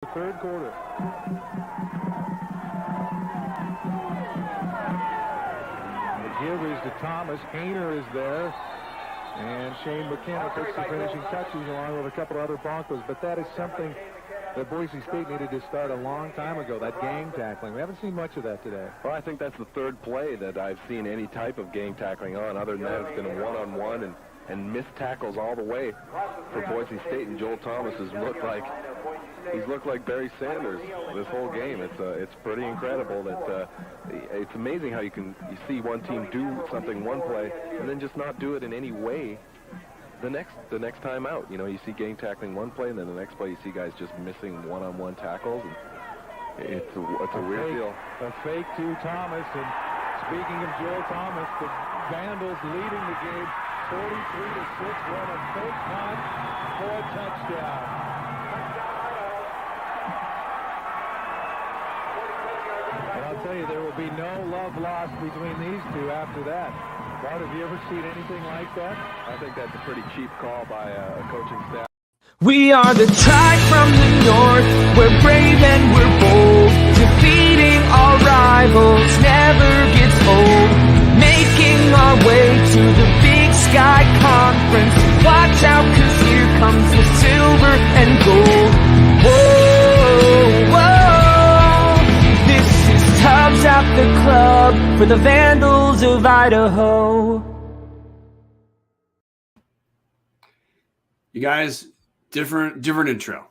The third quarter. The give is to Thomas. Hayner is there. And Shane McKenna puts the finishing touches along with a couple of other Broncos. But that is something that Boise State needed to start a long time ago, that gang tackling. We haven't seen much of that today. Well, I think that's the third play that I've seen any type of gang tackling on. Other than that, it's been a one-on-one and missed tackles all the way for Boise State. And Joel Thomas has looked like Barry Sanders this whole game. It's pretty incredible that it's amazing how you see one team do something one play and then just not do it in any way the next time out. You know, you see gang tackling one play, and then the next play you see guys just missing one-on-one tackles. And it's a weird deal. A fake to Thomas. And speaking of Joel Thomas, the Vandals leading the game 43-6. Run a fake punt for a touchdown. And I'll tell you, there will be no love lost between these two after that. Bart, have you ever seen anything like that? I think that's a pretty cheap call by a coaching staff. We are the tribe from the north, we're brave and we're bold. Defeating our rivals never gets old. Making our way to the Big Sky Conference. Watch out, 'cause here comes the silver and gold. Whoa, whoa. This is Tubbs at the club for the Vandals of Idaho. You guys, different intro.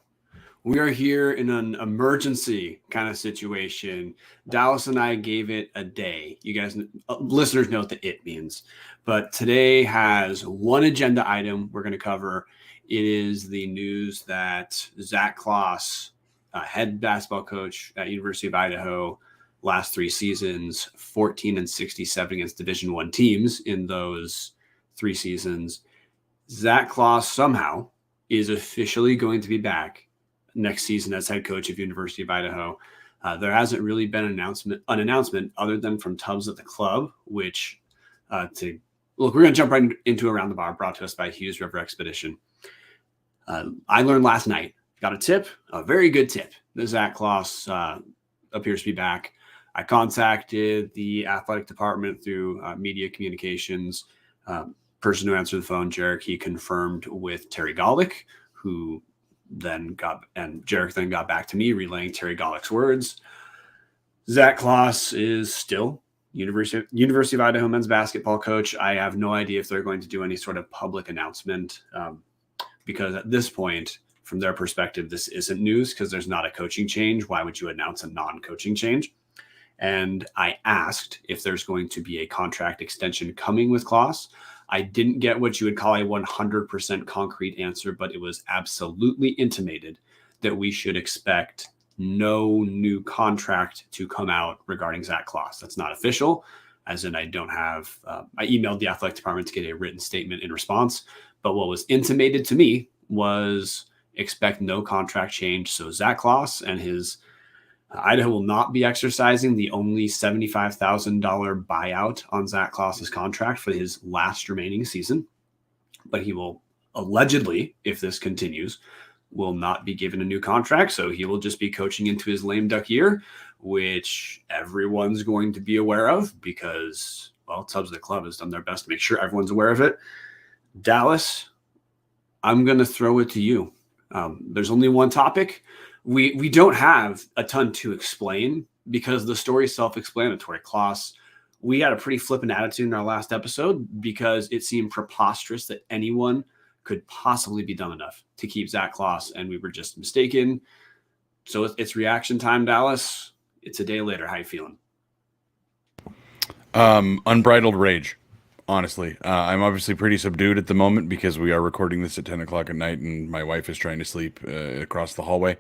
We are here in an emergency kind of situation. Dallas and I gave it a day. You guys, listeners know what the it means. But today has one agenda item we're going to cover. It is the news that Zac Claus, head basketball coach at University of Idaho, last 3 seasons, 14-67 against Division I teams in those 3 seasons. Zac Claus somehow is officially going to be back next season as head coach of University of Idaho. There hasn't really been an announcement other than from Tubbs at the club, which we're going to jump right into Around the Bar, brought to us by Hughes River Expedition. I learned last night, got a tip, a very good tip, that Zac Claus appears to be back. I contacted the athletic department through media communications. Person who answered the phone, Jarek, he confirmed with Terry Golick, who Jarek then got back to me relaying Terry Golick's words. Zac Claus is still University of Idaho men's basketball coach. I have no idea if they're going to do any sort of public announcement because at this point, from their perspective, this isn't news because there's not a coaching change. Why would you announce a non-coaching change? And I asked if there's going to be a contract extension coming with Claus. I didn't get what you would call a 100% concrete answer, but it was absolutely intimated that we should expect no new contract to come out regarding Zac Claus. That's not official, as in I don't have, I emailed the athletic department to get a written statement in response, but what was intimated to me was expect no contract change. So Zac Claus and his Idaho will not be exercising the only $75,000 buyout on Zac Claus's contract for his last remaining season, but he will allegedly, if this continues, will not be given a new contract. So he will just be coaching into his lame duck year, which everyone's going to be aware of because, well, Tubbs of the club has done their best to make sure everyone's aware of it. Dallas, I'm going to throw it to you. There's only one topic. We don't have a ton to explain because the story is self-explanatory. Claus, we had a pretty flippant attitude in our last episode because it seemed preposterous that anyone could possibly be dumb enough to keep Zac Claus, and we were just mistaken. So it's reaction time, Dallas. It's a day later. How you feeling? Unbridled rage, honestly. I'm obviously pretty subdued at the moment because we are recording this at 10 o'clock at night and my wife is trying to sleep across the hallway.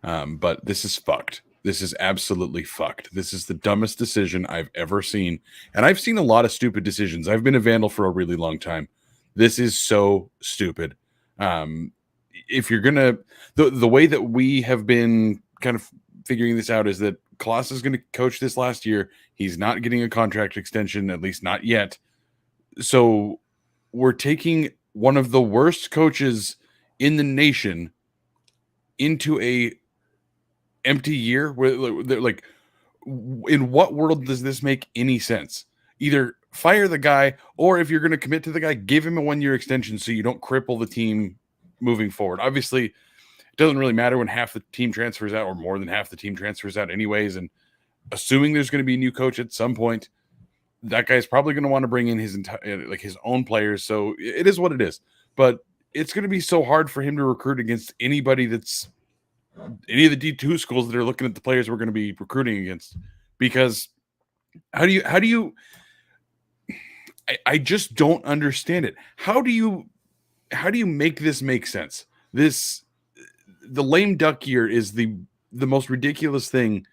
But this is fucked. This is absolutely fucked. This is the dumbest decision I've ever seen. And I've seen a lot of stupid decisions. I've been a Vandal for a really long time. This is so stupid. If you're going to, the way that we have been kind of figuring this out is that Claus is going to coach this last year. He's not getting a contract extension, at least not yet. So we're taking one of the worst coaches in the nation into a empty year where they're like, in what world does this make any sense? Either fire the guy, or if you're going to commit to the guy, give him a 1-year extension so you don't cripple the team moving forward. Obviously, it doesn't really matter when half the team transfers out or more than half the team transfers out anyways. And assuming there's going to be a new coach at some point, that guy's probably going to want to bring in his entire, like his own players. So it is what it is. But it's going to be so hard for him to recruit against anybody that's any of the D2 schools that are looking at the players we're going to be recruiting against, because how do you I just don't understand it. How do you make this make sense? The lame duck year is the most ridiculous thing,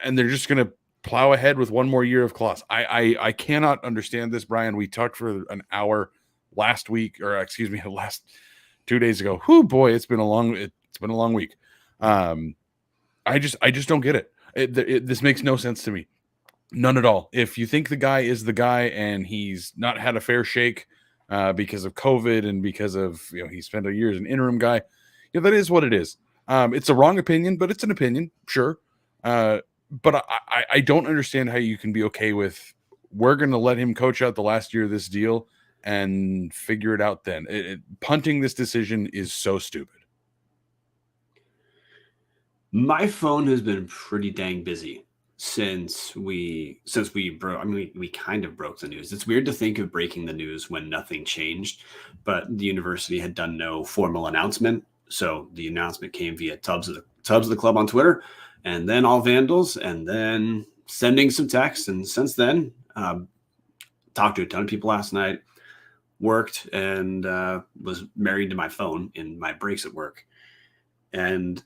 and they're just going to plow ahead with one more year of Claus. I cannot understand this, Brian. We talked for an hour last 2 days ago. Whoo, boy, it's been a long week. I just don't get it. This makes no sense to me. None at all. If you think the guy is the guy and he's not had a fair shake because of COVID and because of, he spent a year as an interim guy, that is what it is. It's a wrong opinion, but it's an opinion, sure. But I don't understand how you can be okay with, we're going to let him coach out the last year of this deal and figure it out then. Punting this decision is so stupid. My phone has been pretty dang busy since we broke. I mean, we kind of broke the news. It's weird to think of breaking the news when nothing changed, but the university had done no formal announcement. So the announcement came via Tubbs of the club on Twitter, and then all Vandals, and then sending some texts. And since then, talked to a ton of people last night, worked, and was married to my phone in my breaks at work. And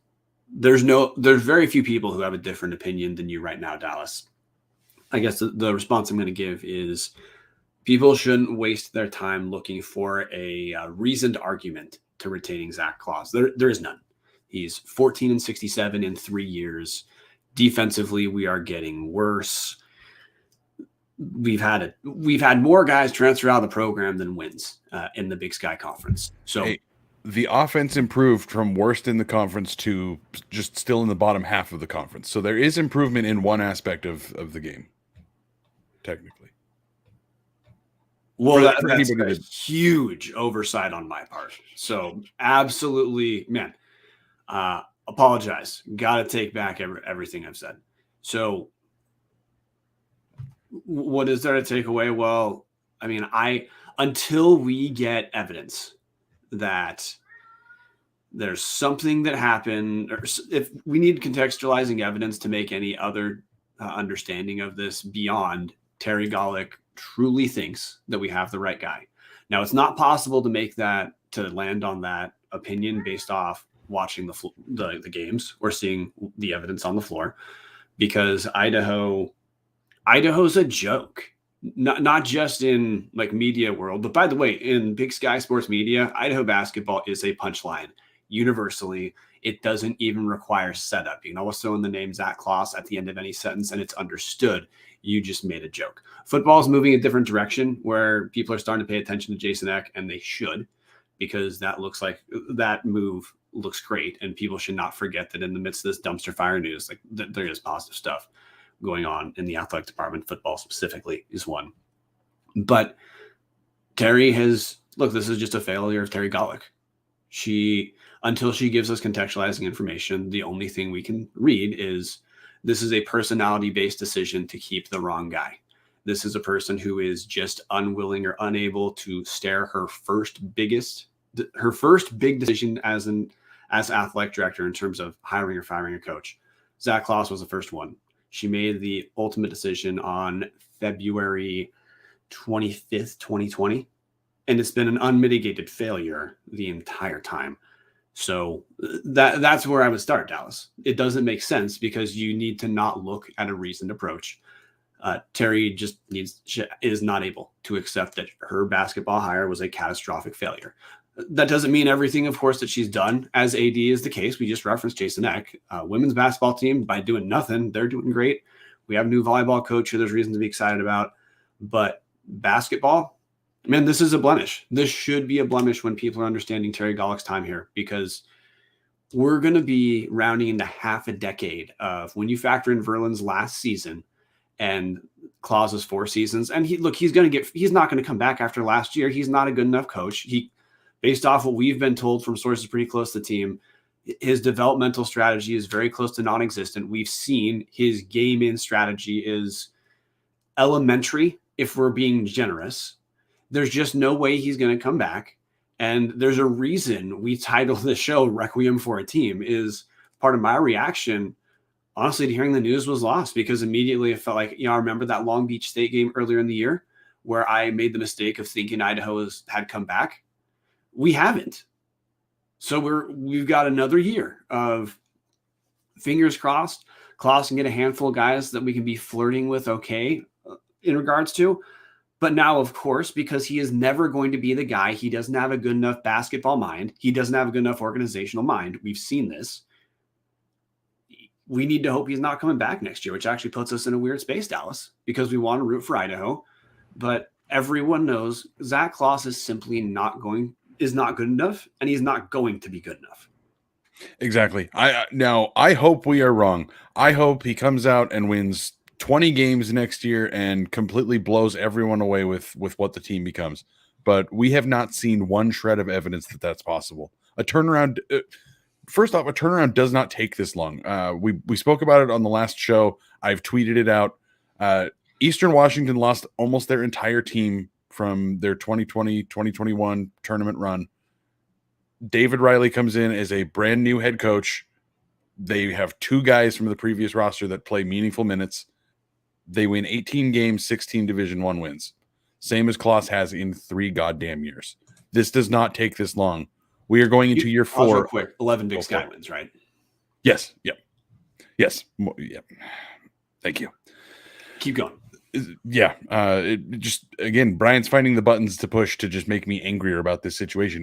there's very few people who have a different opinion than you right now, Dallas. I guess the response I'm going to give is people shouldn't waste their time looking for a reasoned argument to retaining Zac Claus. There is none. He's 14-67 in 3 years. Defensively, we are getting worse. We've had more guys transfer out of the program than wins in the Big Sky Conference. So. Hey, the offense improved from worst in the conference to just still in the bottom half of the conference. So there is improvement in one aspect of the game, technically. Well, that's a huge oversight on my part. So absolutely, man, apologize. Got to take back everything I've said. So what is there to take away? Well, I mean, until we get evidence that there's something that happened, or if we need contextualizing evidence to make any other understanding of this beyond Terry Golick truly thinks that we have the right guy. Now, it's not possible to land on that opinion based off watching the games or seeing the evidence on the floor, because Idaho's a joke. Not just in like media world, but by the way, in Big Sky sports media, Idaho basketball is a punchline universally. It doesn't even require setup. You can always throw in the name Zac Claus at the end of any sentence and it's understood. You just made a joke. Football is moving a different direction where people are starting to pay attention to Jason Eck, and they should, because that move looks great. And people should not forget that in the midst of this dumpster fire news, like there is positive stuff going on in the athletic department. Football specifically is one. But Terry this is just a failure of Terry Golick. Until she gives us contextualizing information, the only thing we can read is this is a personality-based decision to keep the wrong guy. This is a person who is just unwilling or unable to stare her first big decision as athletic director in terms of hiring or firing a coach. Zac Claus was the first one. She made the ultimate decision on February 25th, 2020, and it's been an unmitigated failure the entire time. So that's where I would start, Dallas. It doesn't make sense because you need to not look at a reasoned approach. Terry just is not able to accept that her basketball hire was a catastrophic failure. That doesn't mean everything, of course, that she's done as AD is the case. We just referenced Jason Eck. Women's basketball team, by doing nothing, they're doing great. We have a new volleyball coach who there's reason to be excited about. But basketball, man, this is a blemish. This should be a blemish when people are understanding Terry Golick's time here, because we're going to be rounding into half a decade of when you factor in Verlin's last season and Claus's 4 seasons. And he's not going to come back after last year. He's not a good enough coach. Based off what we've been told from sources pretty close to the team, his developmental strategy is very close to non-existent. We've seen his game in strategy is elementary, if we're being generous. There's just no way he's going to come back. And there's a reason we titled the show Requiem for a Team. Is part of my reaction, honestly, to hearing the news was lost, because immediately it felt like, I remember that Long Beach State game earlier in the year where I made the mistake of thinking Idaho had come back. We haven't. So we've got another year of fingers crossed. Claus can get a handful of guys that we can be flirting with in regards to. But now, of course, because he is never going to be the guy, he doesn't have a good enough basketball mind. He doesn't have a good enough organizational mind. We've seen this. We need to hope he's not coming back next year, which actually puts us in a weird space, Dallas, because we want to root for Idaho. But everyone knows Zac Claus is simply not good enough, and he's not going to be good enough. Exactly. I hope we are wrong. I hope he comes out and wins 20 games next year and completely blows everyone away with what the team becomes. But we have not seen one shred of evidence that that's possible. A turnaround, first off, a turnaround does not take this long. We spoke about it on the last show. I've tweeted it out. Eastern Washington lost almost their entire team from their 2020-2021 tournament run. David Riley comes in as a brand new head coach. They have 2 guys from the previous roster that play meaningful minutes. They win 18 games, 16 Division I wins. Same as Claus has in 3 goddamn years. This does not take this long. We are going into year 4. Real quick, 11 Big Sky wins, right? Yes. Yep. Yes. Yep. Thank you. Keep going. Yeah. It just, again, Brian's finding the buttons to push to just make me angrier about this situation.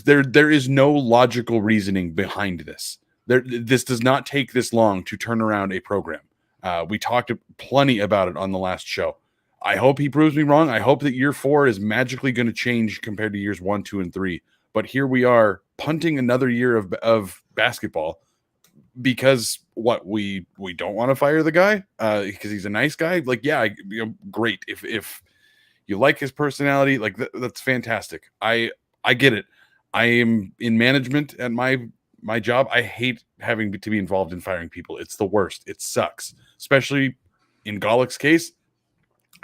There is no logical reasoning behind this. This does not take this long to turn around a program. We talked plenty about it on the last show. I hope he proves me wrong. I hope that year 4 is magically going to change compared to years 1, 2, and 3. But here we are punting another year of basketball because we don't want to fire the guy because he's a nice guy. Like, yeah, great. If you like his personality, like that's fantastic. I get it. I am in management at my job. I hate having to be involved in firing people. It's the worst. It sucks, especially in Golick's case.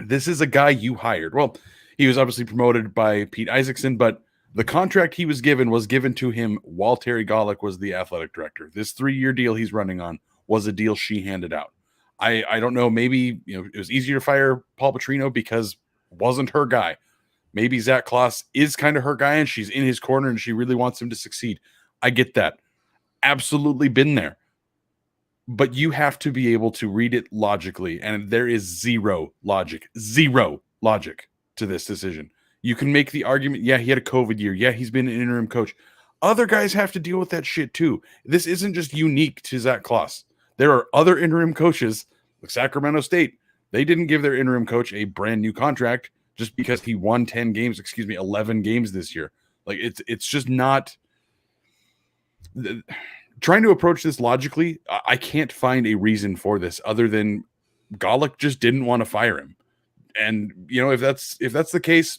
This is a guy you hired. Well, he was obviously promoted by Pete Isaacson, but the contract he was given to him while Terry Golick was the athletic director. This 3-year deal he's running on was a deal she handed out. I don't know. Maybe it was easier to fire Paul Petrino because it wasn't her guy. Maybe Zac Claus is kind of her guy and she's in his corner and she really wants him to succeed. I get that. Absolutely been there. But you have to be able to read it logically, and there is zero logic to this decision. You can make the argument, yeah, he had a COVID year. Yeah, he's been an interim coach. Other guys have to deal with that shit too. This isn't just unique to Zac Claus. There are other interim coaches, like Sacramento State. They didn't give their interim coach a brand new contract just because he won 11 games this year. Like it's just not trying to approach this logically. I can't find a reason for this other than Golick just didn't want to fire him. And if that's the case,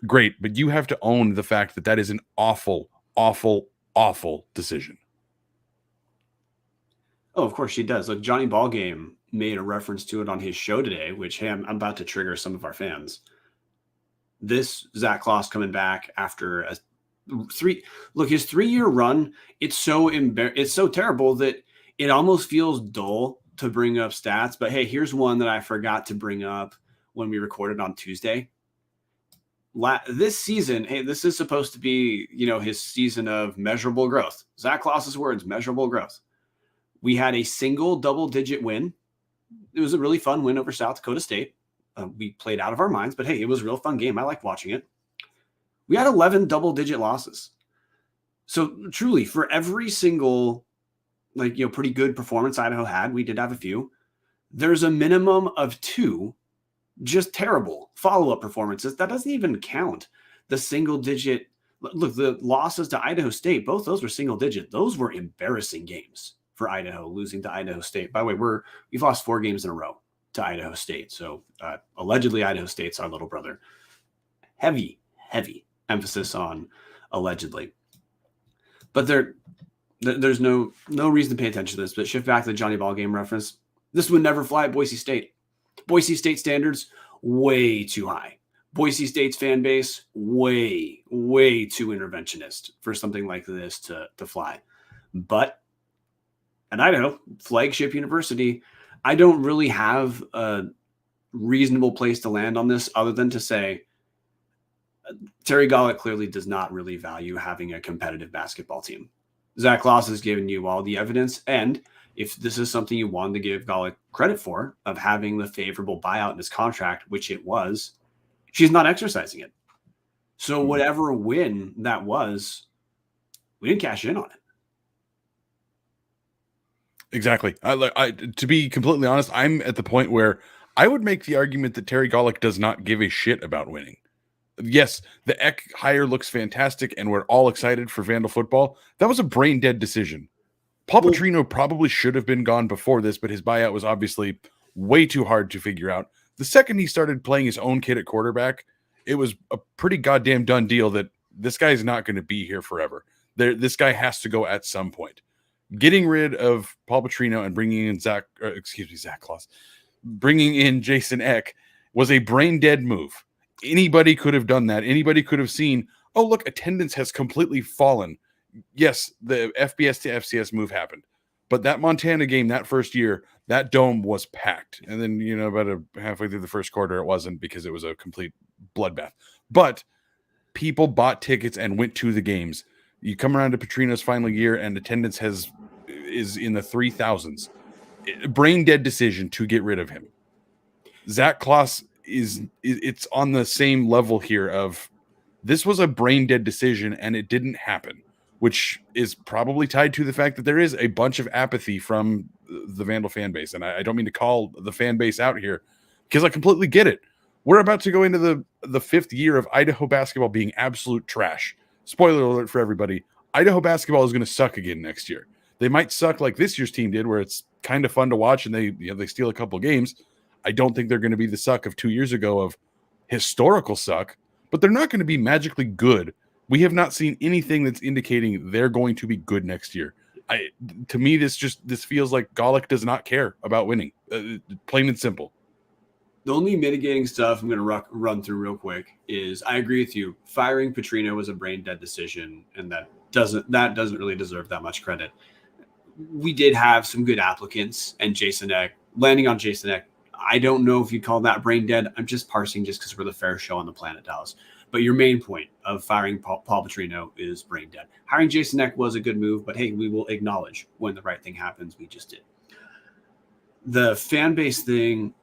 great. But you have to own the fact that is an awful, awful, awful decision. Oh, of course she does. Look, Johnny Ballgame made a reference to it on his show today, which, hey, I'm about to trigger some of our fans. This Zac Claus coming back after his 3-year run, it's so terrible that it almost feels dull to bring up stats. But hey, here's one that I forgot to bring up when we recorded on Tuesday. This season, hey, this is supposed to be, his season of measurable growth. Zac Claus's words, measurable growth. We had a single double-digit win. It was a really fun win over South Dakota State. We played out of our minds, but hey, it was a real fun game. I liked watching it. We had 11 double-digit losses. So truly, for every single, pretty good performance Idaho had, we did have a few. There's a minimum of 2 just terrible follow-up performances. That doesn't even count the single-digit, Look, the losses to Idaho State, both those were single digit. Those were embarrassing games for Idaho, losing to Idaho State. By the way, we've lost 4 games in a row to Idaho State. So allegedly Idaho State's our little brother. Heavy emphasis on allegedly. But there's no reason to pay attention to this. But shift back to the Johnny Ball game reference. This would never fly at Boise State. Boise State standards, way too high. Boise State's fan base, way too interventionist for something like this to fly. But at Idaho, flagship university, I don't really have a reasonable place to land on this other than to say Terry Gollick clearly does not really value having a competitive basketball team. Zac Claus has given you all the evidence, and if this is something you wanted to give Gollick credit for, of having the favorable buyout in his contract, which it was, she's not exercising it. So whatever win that was, we didn't cash in on it. Exactly. To be completely honest, I'm at the point where I would make the argument that Terry Gollick does not give a shit about winning. Yes, the Eck hire looks fantastic, and we're all excited for Vandal football. That was a brain-dead decision. Paul Petrino probably should have been gone before this, but his buyout was obviously way too hard to figure out. The second he started playing his own kid at quarterback, it was a pretty goddamn done deal that this guy is not going to be here forever. This guy has to go at some point. Getting rid of Paul Petrino and bringing in Zac Claus, bringing in Jason Eck was a brain-dead move. Anybody could have done that. Anybody could have seen, oh, look, attendance has completely fallen. Yes, the FBS to FCS move happened. But that Montana game, that first year, that dome was packed. And then, about halfway through the first quarter, it wasn't because it was a complete bloodbath. But people bought tickets and went to the games. You come around to Petrino's final year and attendance is in the 3,000s. Brain-dead decision to get rid of him. Zac Claus it's on the same level here of this was a brain-dead decision and it didn't happen, which is probably tied to the fact that there is a bunch of apathy from the Vandal fan base. And I don't mean to call the fan base out here because I completely get it. We're about to go into the 5th year of Idaho basketball being absolute trash. Spoiler alert for everybody. Idaho basketball is going to suck again next year. They might suck like this year's team did, where it's kind of fun to watch and they steal a couple games. I don't think they're going to be the suck of 2 years ago of historical suck, but they're not going to be magically good. We have not seen anything that's indicating they're going to be good next year. To me, this feels like Gollick does not care about winning, plain and simple. The only mitigating stuff I'm going to run through real quick is I agree with you. Firing Petrino was a brain dead decision, and that doesn't really deserve that much credit. We did have some good applicants, and landing on Jason Eck, I don't know if you'd call that brain dead. I'm just parsing just because we're the fair show on the planet, Dallas. But your main point of firing Paul Petrino is brain dead. Hiring Jason Eck was a good move, but hey, we will acknowledge when the right thing happens. We just did. The fan base thing,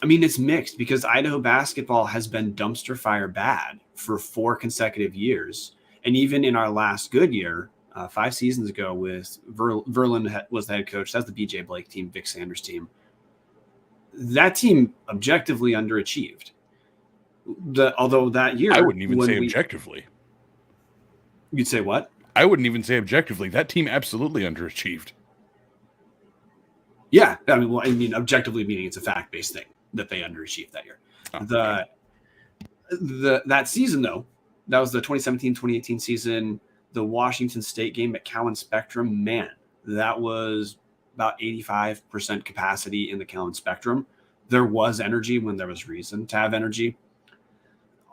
I mean, it's mixed because Idaho basketball has been dumpster fire bad for 4 consecutive years. And even in our last good year, 5 seasons ago with Verlin was the head coach. That's the BJ Blake team, Vic Sanders team. That team objectively underachieved. Although that year, I wouldn't even say objectively. You'd say what? I wouldn't even say objectively. That team absolutely underachieved. Yeah, I mean, objectively meaning it's a fact-based thing that they underachieved that year. Oh, that season though, that was the 2017-2018 season. The Washington State game at Cowan Spectrum, man, that was about 85% capacity in the Cowan Spectrum. There was energy when there was reason to have energy.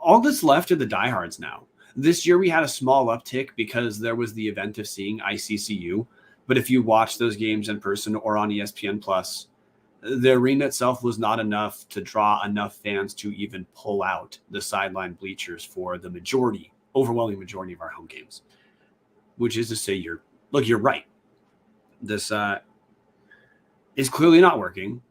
All that's left are the diehards now. This year we had a small uptick because there was the event of seeing ICCU. But if you watch those games in person or on ESPN Plus, the arena itself was not enough to draw enough fans to even pull out the sideline bleachers for the overwhelming majority of our home games. Which is to say, you're right. This is clearly not working.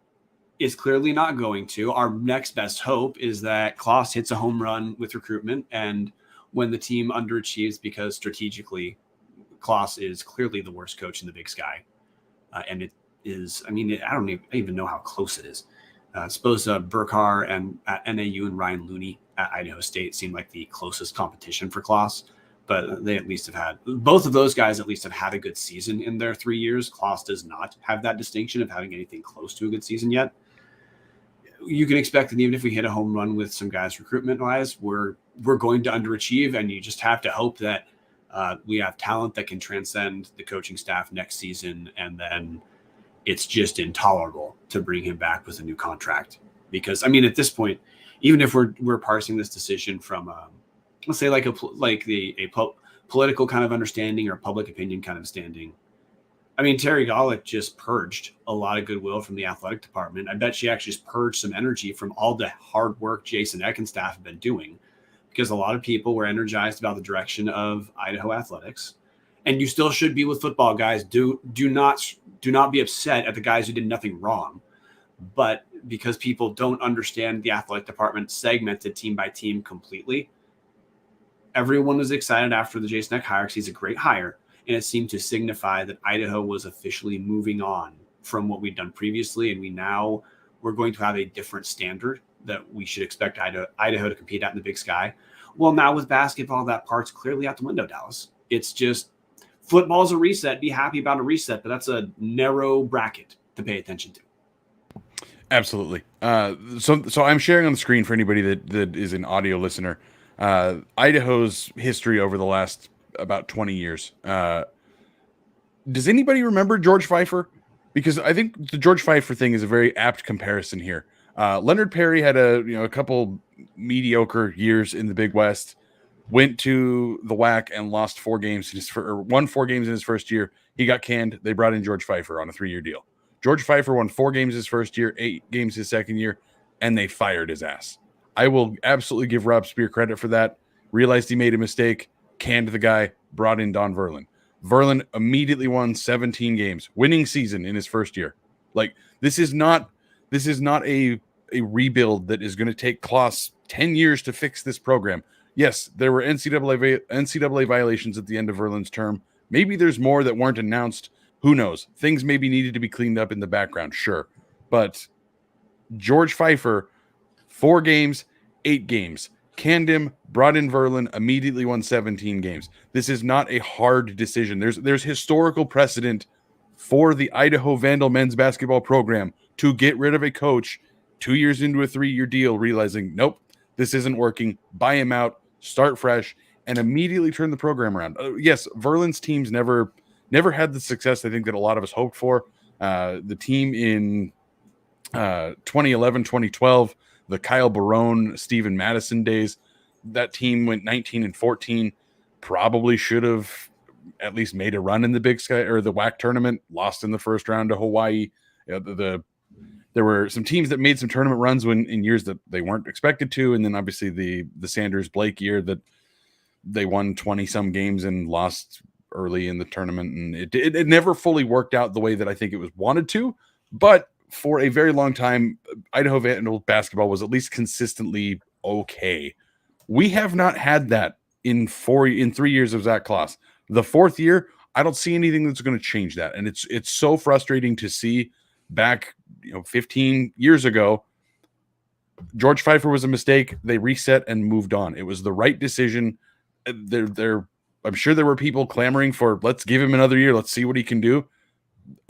It's clearly not going to. Our next best hope is that Claus hits a home run with recruitment, and when the team underachieves because strategically Claus is clearly the worst coach in the Big Sky. And it is, I don't even know how close it is. I suppose Borchardt and at NAU and Ryan Looney at Idaho State seem like the closest competition for Claus. but they at least have had, both of those guys at least have had a good season in their 3 years. Claus does not have that distinction of having anything close to a good season yet. You can expect that even if we hit a home run with some guys recruitment wise, we're going to underachieve, and you just have to hope that we have talent that can transcend the coaching staff next season, and then it's just intolerable to bring him back with a new contract. Because I mean, at this point, even if we're parsing this decision from let's say like a political kind of understanding or public opinion kind of standing, I mean, Terry Golick just purged a lot of goodwill from the athletic department. I bet she actually just purged some energy from all the hard work Jason Eck and staff have been doing, because a lot of people were energized about the direction of Idaho athletics. And you still should be with football, guys. Do not be upset at the guys who did nothing wrong. But because people don't understand the athletic department segmented team by team completely, everyone was excited after the Jason Eck hire because he's a great hire. And it seemed to signify that Idaho was officially moving on from what we'd done previously. And we're going to have a different standard that we should expect Idaho to compete at in the Big Sky. Well, now with basketball, that part's clearly out the window, Dallas. It's just football's a reset. Be happy about a reset, but that's a narrow bracket to pay attention to. Absolutely. So I'm sharing on the screen for anybody that is an audio listener, Idaho's history over the last about 20 years. Does anybody remember George Pfeiffer? Because I think the George Pfeiffer thing is a very apt comparison here. Leonard Perry had a couple mediocre years in the Big West, went to the WAC and lost 4 games won 4 games in his first year. He got canned. They brought in George Pfeiffer on a 3-year deal. George Pfeiffer won 4 games his first year, 8 games his second year, and they fired his ass. I will absolutely give Rob Spear credit for that. Realized he made a mistake, canned the guy, brought in Don Verlin. Verlin immediately won 17 games, winning season in his first year. Like, this is not a rebuild that is going to take Claus 10 years to fix this program. Yes, there were NCAA violations at the end of Verlin's term. Maybe there's more that weren't announced. Who knows? Things maybe needed to be cleaned up in the background, sure. But George Pfeiffer, 4 games, 8 games, canned him, brought in Verlin, immediately won 17 games. This is not a hard decision. There's historical precedent for the Idaho Vandal men's basketball program to get rid of a coach 2 years into a 3-year deal, realizing, nope, this isn't working, buy him out, start fresh, and immediately turn the program around. Yes, Verlin's teams never had the success I think that a lot of us hoped for. The team in 2011, 2012, the Kyle Barone, Steven Madison days, that team went 19-14, probably should have at least made a run in the Big Sky or the WAC tournament, lost in the first round to Hawaii. There were some teams that made some tournament runs in years that they weren't expected to. And then obviously the Sanders Blake year that they won 20 some games and lost early in the tournament. And it never fully worked out the way that I think it was wanted to, but for a very long time, Idaho Vandal basketball was at least consistently okay. We have not had that in 3 years of Zac Claus. The 4th year, I don't see anything that's going to change that. And it's so frustrating to see back 15 years ago. George Pfeiffer was a mistake. They reset and moved on. It was the right decision. I'm sure there were people clamoring for, let's give him another year. Let's see what he can do.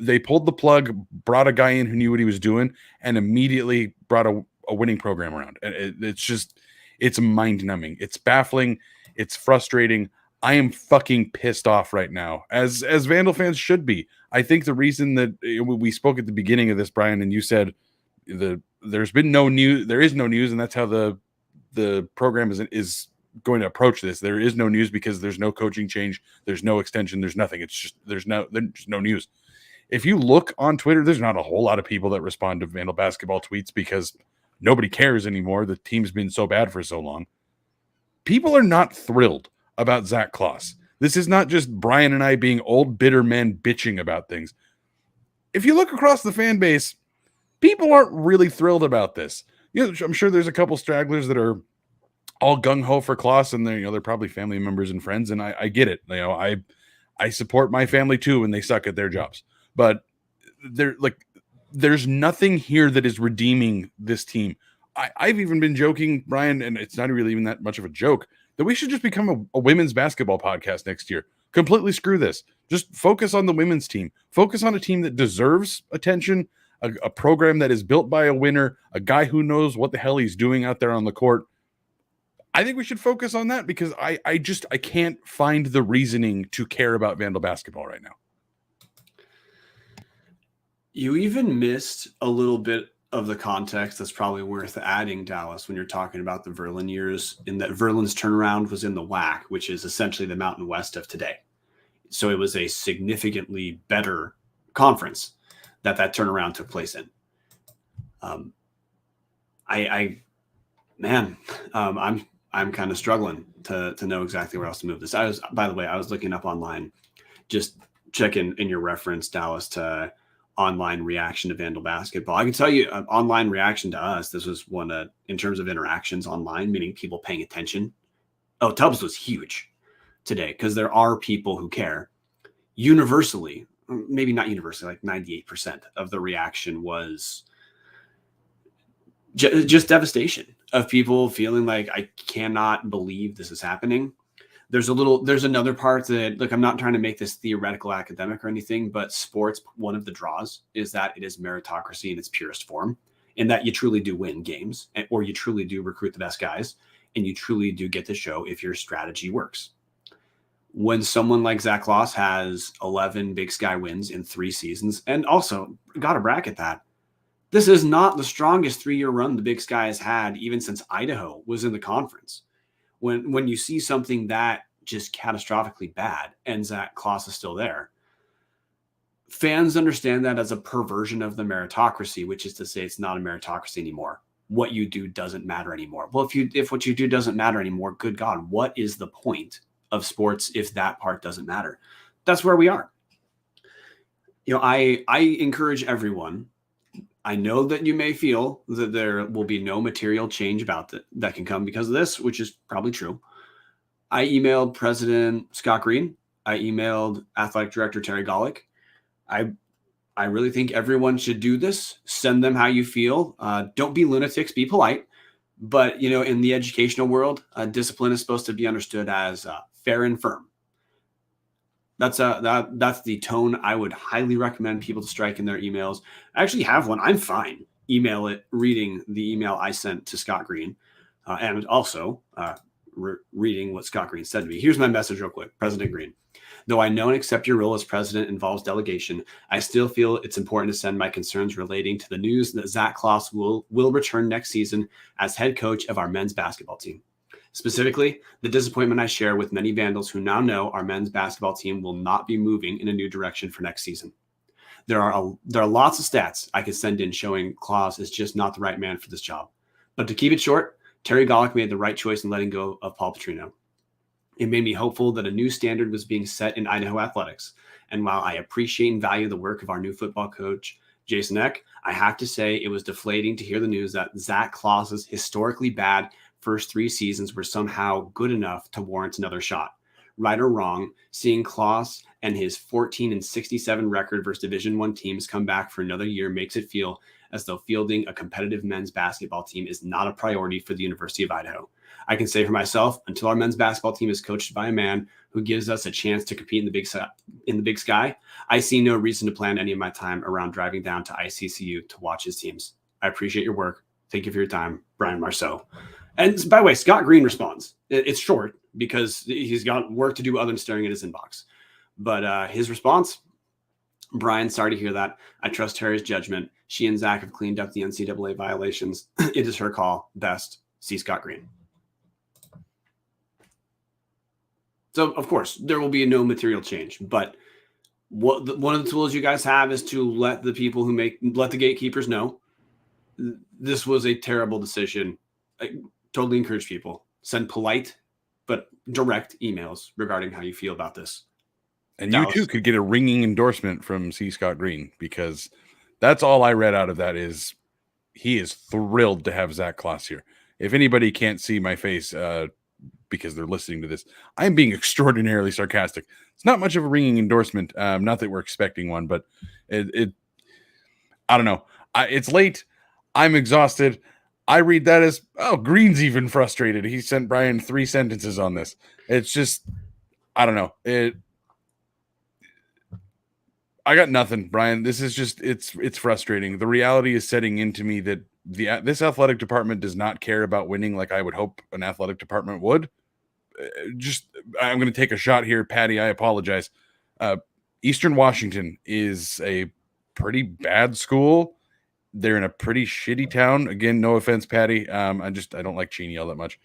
They pulled the plug, brought a guy in who knew what he was doing, and immediately brought a winning program around. And it's mind numbing. It's baffling. It's frustrating. I am fucking pissed off right now, as Vandal fans should be. I think the reason that we spoke at the beginning of this, Brian, and you said there's been no news, there is no news, and that's how the program is going to approach this. There is no news because there's no coaching change, there's no extension, there's nothing. It's just there's no news. If you look on Twitter, there's not a whole lot of people that respond to Vandal basketball tweets because nobody cares anymore. The team's been so bad for so long. People are not thrilled about Zac Claus. This is not just Brian and I being old, bitter men bitching about things. If you look across the fan base, people aren't really thrilled about this. I'm sure there's a couple stragglers that are all gung-ho for Claus, and they're probably family members and friends, and I get it. I support my family too when they suck at their jobs. But there's nothing here that is redeeming this team. I've even been joking, Brian, and it's not really even that much of a joke, that we should just become a women's basketball podcast next year. Completely screw this. Just focus on the women's team. Focus on a team that deserves attention, a program that is built by a winner, a guy who knows what the hell he's doing out there on the court. I think we should focus on that because I can't find the reasoning to care about Vandal basketball right now. You even missed a little bit of the context that's probably worth adding, Dallas, when you're talking about the Verlin years, in that Verlin's turnaround was in the WAC, which is essentially the Mountain West of today. So it was a significantly better conference that turnaround took place in. I'm kind of struggling to know exactly where else to move this. By the way, I was looking up online, just checking in your reference, Dallas, to online reaction to Vandal basketball. I can tell you online reaction to us, this was one in terms of interactions online, meaning people paying attention. Oh, Tubbs was huge today because there are people who care. Universally, maybe not universally, like 98% of the reaction was just devastation of people feeling like, I cannot believe this is happening. There's another part that, look, I'm not trying to make this theoretical academic or anything, but sports, one of the draws is that it is meritocracy in its purest form, and that you truly do win games, or you truly do recruit the best guys, and you truly do get to show if your strategy works. When someone like Zac Claus has 11 Big Sky wins in 3 seasons, and also got to bracket that, this is not the strongest 3-year run the Big Sky has had even since Idaho was in the conference. When you see something that just catastrophically bad and Zac Claus is still there, fans understand that as a perversion of the meritocracy, which is to say it's not a meritocracy anymore. What you do doesn't matter anymore. Well, if what you do doesn't matter anymore, good God, what is the point of sports if that part doesn't matter? That's where we are. I encourage everyone. I know that you may feel that there will be no material change about that can come because of this, which is probably true. I emailed President Scott Green. I emailed Athletic Director Terry Golick. I really think everyone should do this. Send them how you feel. Don't be lunatics. Be polite. But, in the educational world, discipline is supposed to be understood as fair and firm. That's the tone I would highly recommend people to strike in their emails. I actually have one. I'm fine. Email it, reading the email I sent to Scott Green, and also reading what Scott Green said to me. Here's my message real quick. President Green, though I know and accept your role as president involves delegation, I still feel it's important to send my concerns relating to the news that Zac Claus will return next season as head coach of our men's basketball team. Specifically, the disappointment I share with many Vandals who now know our men's basketball team will not be moving in a new direction for next season. There are lots of stats I could send in showing Claus is just not the right man for this job. But to keep it short, Terry Golick made the right choice in letting go of Paul Petrino. It made me hopeful that a new standard was being set in Idaho athletics. And while I appreciate and value the work of our new football coach, Jason Eck, I have to say it was deflating to hear the news that Zac Claus's historically bad first 3 seasons were somehow good enough to warrant another shot. Right or wrong, seeing Claus and his 14-67 record versus Division I teams come back for another year makes it feel as though fielding a competitive men's basketball team is not a priority for the University of Idaho. I can say for myself, until our men's basketball team is coached by a man who gives us a chance to compete in the Big Sky, I see no reason to plan any of my time around driving down to ICCU to watch his teams. I appreciate your work. Thank you for your time, Brian Marceau. And by the way, Scott Green responds. It's short because he's got work to do other than staring at his inbox. But his response, Brian, sorry to hear that. I trust Terry's judgment. She and Zach have cleaned up the NCAA violations. It is her call. Best. See Scott Green. So, of course, there will be no material change. But one of the tools you guys have is to let the people let the gatekeepers know this was a terrible decision. I totally encourage people. Send polite but direct emails regarding how you feel about this. And you too could get a ringing endorsement from C. Scott Green, because that's all I read out of that is he is thrilled to have Zac Claus here. If anybody can't see my face because they're listening to this, I'm being extraordinarily sarcastic. It's not much of a ringing endorsement. Not that we're expecting one, but I don't know. It's late. I'm exhausted. I read that as, oh, Green's even frustrated. He sent Brian 3 sentences on this. It's just, I don't know. I got nothing, Brian. This is just, it's frustrating. The reality is setting into me that this athletic department does not care about winning like I would hope an athletic department would. I'm going to take a shot here, Patty. I apologize. Eastern Washington is a pretty bad school. They're in a pretty shitty town. Again, no offense, Patty. I don't like Cheney all that much.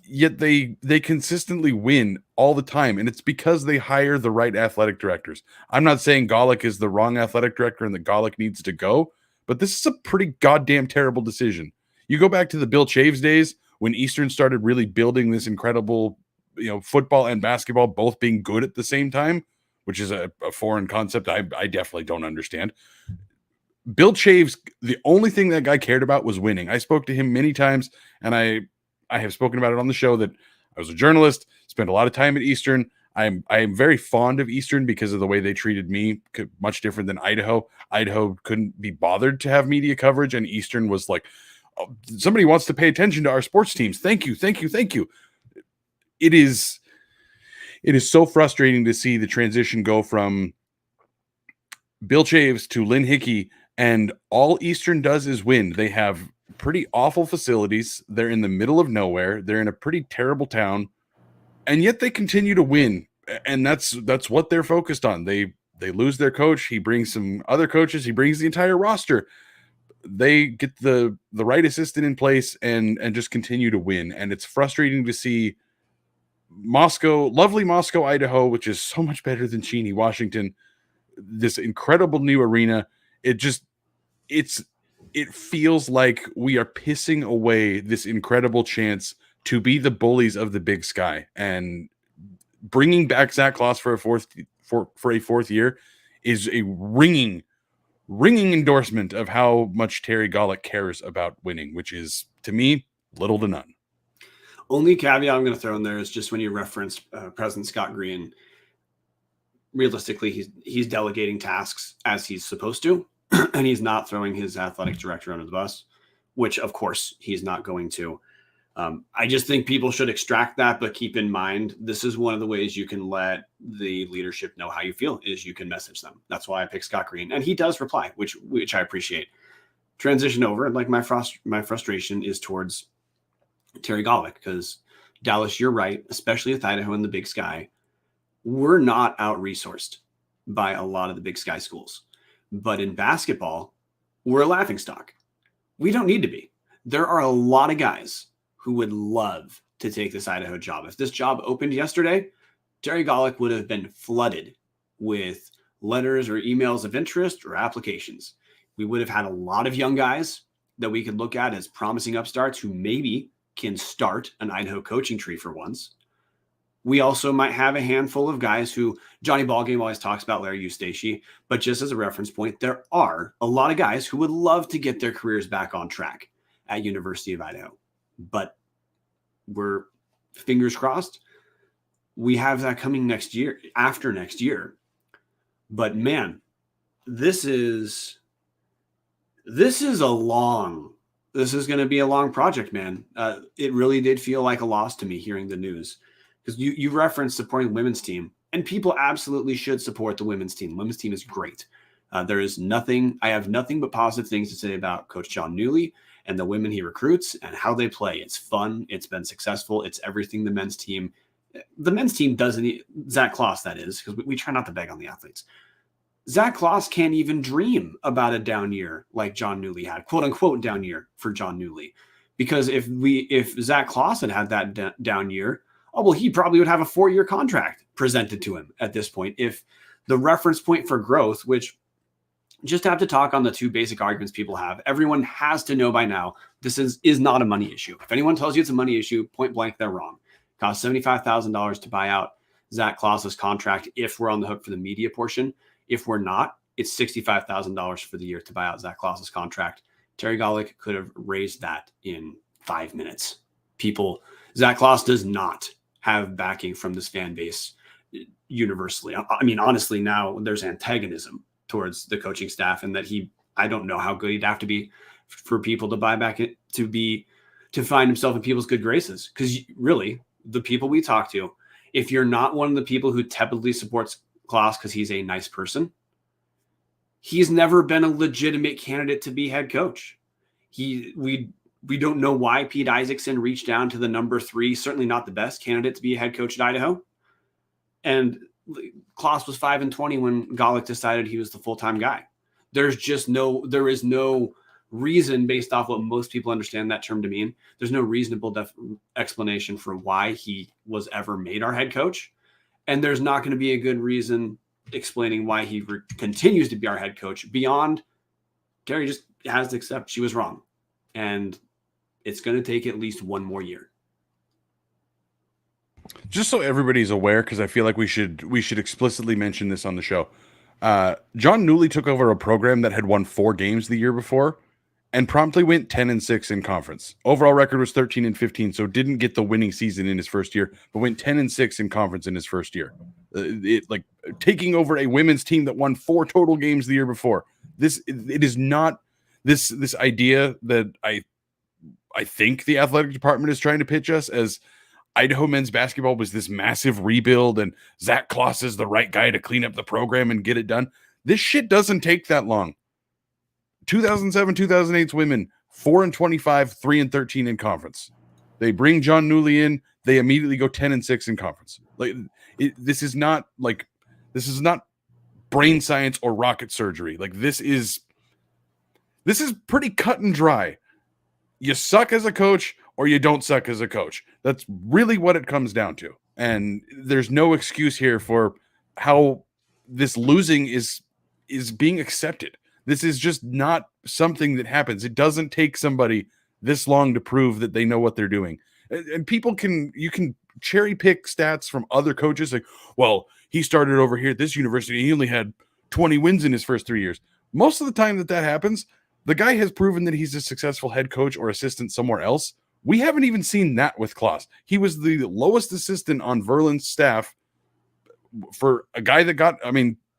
Yet they consistently win all the time, and it's because they hire the right athletic directors. I'm not saying Golick is the wrong athletic director and that Golick needs to go, but this is a pretty goddamn terrible decision. You go back to the Bill Chaves days when Eastern started really building this incredible, football and basketball both being good at the same time, which is a foreign concept I definitely don't understand. Bill Chaves, the only thing that guy cared about was winning. I spoke to him many times, and I have spoken about it on the show that I was a journalist, spent a lot of time at Eastern. I am very fond of Eastern because of the way they treated me, much different than Idaho. Idaho couldn't be bothered to have media coverage, and Eastern was like, oh, somebody wants to pay attention to our sports teams. Thank you, thank you, thank you. It is so frustrating to see the transition go from Bill Chaves to Lynn Hickey, and all Eastern does is win. They have pretty awful facilities. They're in the middle of nowhere. They're in a pretty terrible town, and yet they continue to win. And that's what they're focused on. They lose their coach. He brings some other coaches. He brings the entire roster. They get the right assistant in place and just continue to win. And it's frustrating to see lovely Moscow, Idaho, which is so much better than Cheney, Washington, this incredible new arena. It feels like we are pissing away this incredible chance to be the bullies of the Big Sky, and bringing back Zac Claus for a fourth year is a ringing endorsement of how much Terry Golick cares about winning, which is, to me, little to none. Only caveat I'm going to throw in there is just when you reference President Scott Green, realistically, he's delegating tasks as he's supposed to, and he's not throwing his athletic director under the bus, which, of course, he's not going to. I just think people should extract that, but keep in mind, this is one of the ways you can let the leadership know how you feel, is you can message them. That's why I picked Scott Green, and he does reply, which I appreciate. Transition over, like my frustration is towards Terry Golick, because Dallas, you're right, especially with Idaho and the Big Sky, we're not out-resourced by a lot of the Big Sky schools. But in basketball, we're a laughingstock. We don't need to be. There are a lot of guys who would love to take this Idaho job. If this job opened yesterday, Terry Golick would have been flooded with letters or emails of interest or applications. We would have had a lot of young guys that we could look at as promising upstarts who maybe can start an Idaho coaching tree for once. We also might have a handful of guys who Johnny Ballgame always talks about Larry Eustace, but just as a reference point, there are a lot of guys who would love to get their careers back on track at University of Idaho. But we're fingers crossed. We have that coming next year, after next year. But man, this is going to be a long project, man. It really did feel like a loss to me hearing the news, because you referenced supporting the women's team, and people absolutely should support the women's team. The women's team is great. I have nothing but positive things to say about Coach John Newley and the women he recruits and how they play. It's fun. It's been successful. It's everything the men's team doesn't, Zac Claus, that is, because we try not to beg on the athletes. Zac Claus can't even dream about a down year like John Newley had, quote unquote down year for John Newley. Because if Zac Claus had that down year, he probably would have a 4-year contract presented to him at this point. If the reference point for growth, which just have to talk on the two basic arguments people have, everyone has to know by now, this is not a money issue. If anyone tells you it's a money issue, point blank, they're wrong. It costs $75,000 to buy out Zac Claus's contract if we're on the hook for the media portion. If we're not, it's $65,000 for the year to buy out Zac Claus's contract. Terry Golick could have raised that in 5 minutes. Zac Claus does not have backing from this fan base universally. I mean, honestly, now there's antagonism towards the coaching staff, and that I don't know how good he'd have to be for people to buy back it, to find himself in people's good graces. Because really, the people we talk to, if you're not one of the people who tepidly supports Claus because he's a nice person, he's never been a legitimate candidate to be head coach. We don't know why Pete Isaacson reached down to the number 3, certainly not the best candidate to be a head coach at Idaho. And Claus was 5-20 when Golick decided he was the full-time guy. There is no reason, based off what most people understand that term to mean. There's no reasonable explanation for why he was ever made our head coach. And there's not going to be a good reason explaining why he continues to be our head coach beyond Gary just has to accept she was wrong. And it's going to take at least one more year. Just so everybody's aware, because I feel like we should explicitly mention this on the show. John Newley took over a program that had won 4 games the year before and promptly went 10-6 in conference. Overall record was 13-15, so didn't get the winning season in his first year, but went 10-6 in conference in his first year. Like taking over a women's team that won 4 total games the year before. It is not this idea that I think the athletic department is trying to pitch us as Idaho men's basketball was this massive rebuild and Zac Claus is the right guy to clean up the program and get it done. This shit doesn't take that long. 2007-2008's women, 4-25, 3-13 in conference. They bring John Newley in, they immediately go 10-6 in conference. Like this is not brain science or rocket surgery. Like this is pretty cut and dry. You suck as a coach or you don't suck as a coach. That's really what it comes down to. And there's no excuse here for how this losing is being accepted. This is just not something that happens. It doesn't take somebody this long to prove that they know what they're doing. And you can cherry pick stats from other coaches. Like, well, he started over here at this university. He only had 20 wins in his first 3 years. Most of the time that happens, the guy has proven that he's a successful head coach or assistant somewhere else. We haven't even seen that with Claus. He was the lowest assistant on Verlin's staff for a guy that got,